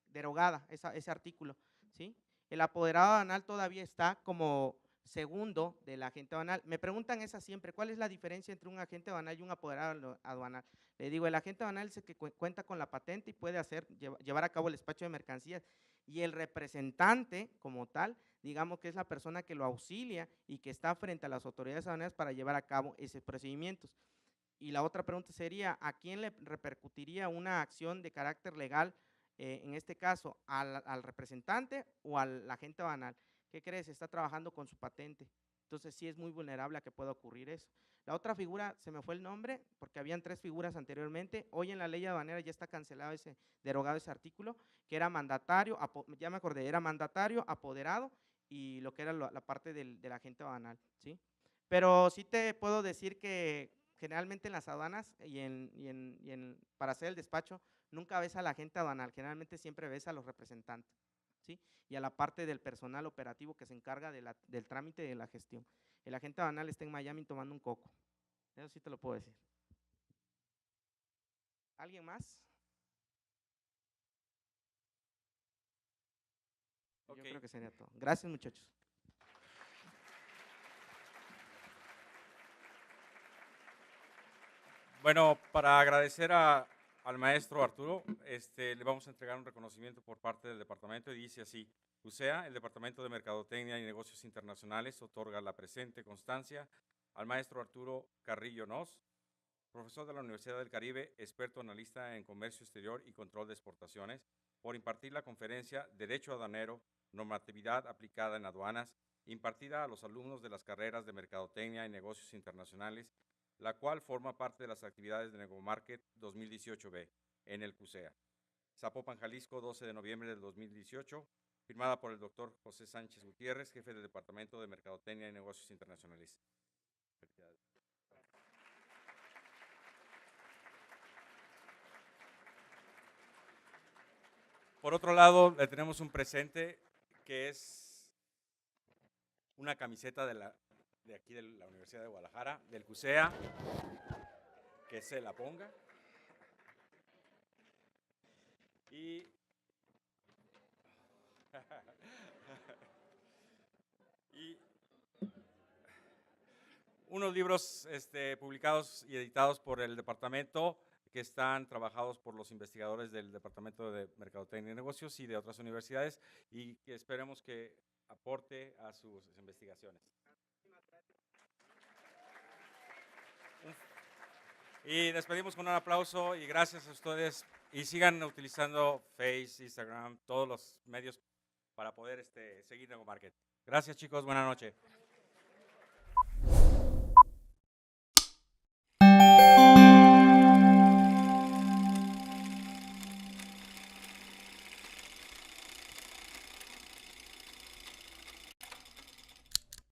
derogada ese artículo, ¿sí? El apoderado aduanal todavía está como segundo del agente aduanal. Me preguntan esa siempre, ¿cuál es la diferencia entre un agente aduanal y un apoderado aduanal? Le digo, el agente aduanal es el que cuenta con la patente y puede llevar a cabo el despacho de mercancías, y el representante como tal, digamos que es la persona que lo auxilia y que está frente a las autoridades aduaneras para llevar a cabo esos procedimientos. Y la otra pregunta sería, ¿a quién le repercutiría una acción de carácter legal, en este caso, al representante o al agente aduanal? ¿Qué crees? Está trabajando con su patente, entonces sí es muy vulnerable a que pueda ocurrir eso. La otra figura, se me fue el nombre, porque habían 3 figuras anteriormente, hoy en la ley aduanera ya está cancelado derogado ese artículo, que era mandatario, ya me acordé, era mandatario, apoderado y lo que era la parte del agente aduanal, ¿sí? Pero sí te puedo decir que generalmente en las aduanas para hacer el despacho nunca ves a la agente aduanal, generalmente siempre ves a los representantes, ¿sí? Y a la parte del personal operativo que se encarga del trámite de la gestión. El agente aduanal está en Miami tomando un coco, eso sí te lo puedo decir. ¿Alguien más? Ok. Yo creo que sería todo. Gracias, muchachos. Bueno, para agradecer al maestro Arturo, le vamos a entregar un reconocimiento por parte del departamento y dice así: USEA, el Departamento de Mercadotecnia y Negocios Internacionales, otorga la presente constancia al maestro Arturo Carrillo Nos, profesor de la Universidad del Caribe, experto analista en comercio exterior y control de exportaciones, por impartir la conferencia Derecho Aduanero, Normatividad aplicada en aduanas, impartida a los alumnos de las carreras de Mercadotecnia y Negocios Internacionales, la cual forma parte de las actividades de Negomarket 2018B en el CUSEA. Zapopan, Jalisco, 12 de noviembre del 2018, firmada por el doctor José Sánchez Gutiérrez, jefe del Departamento de Mercadotecnia y Negocios Internacionales. Por otro lado, le tenemos un presente que es una camiseta de aquí de la Universidad de Guadalajara, del CUSEA, que se la ponga. Y unos libros publicados y editados por el departamento, que están trabajados por los investigadores del Departamento de Mercadotecnia y Negocios y de otras universidades, y que esperemos que aporte a sus investigaciones. Y despedimos con un aplauso y gracias a ustedes, y sigan utilizando Face, Instagram, todos los medios para poder seguir Negomarket. Gracias, chicos, buenas noches.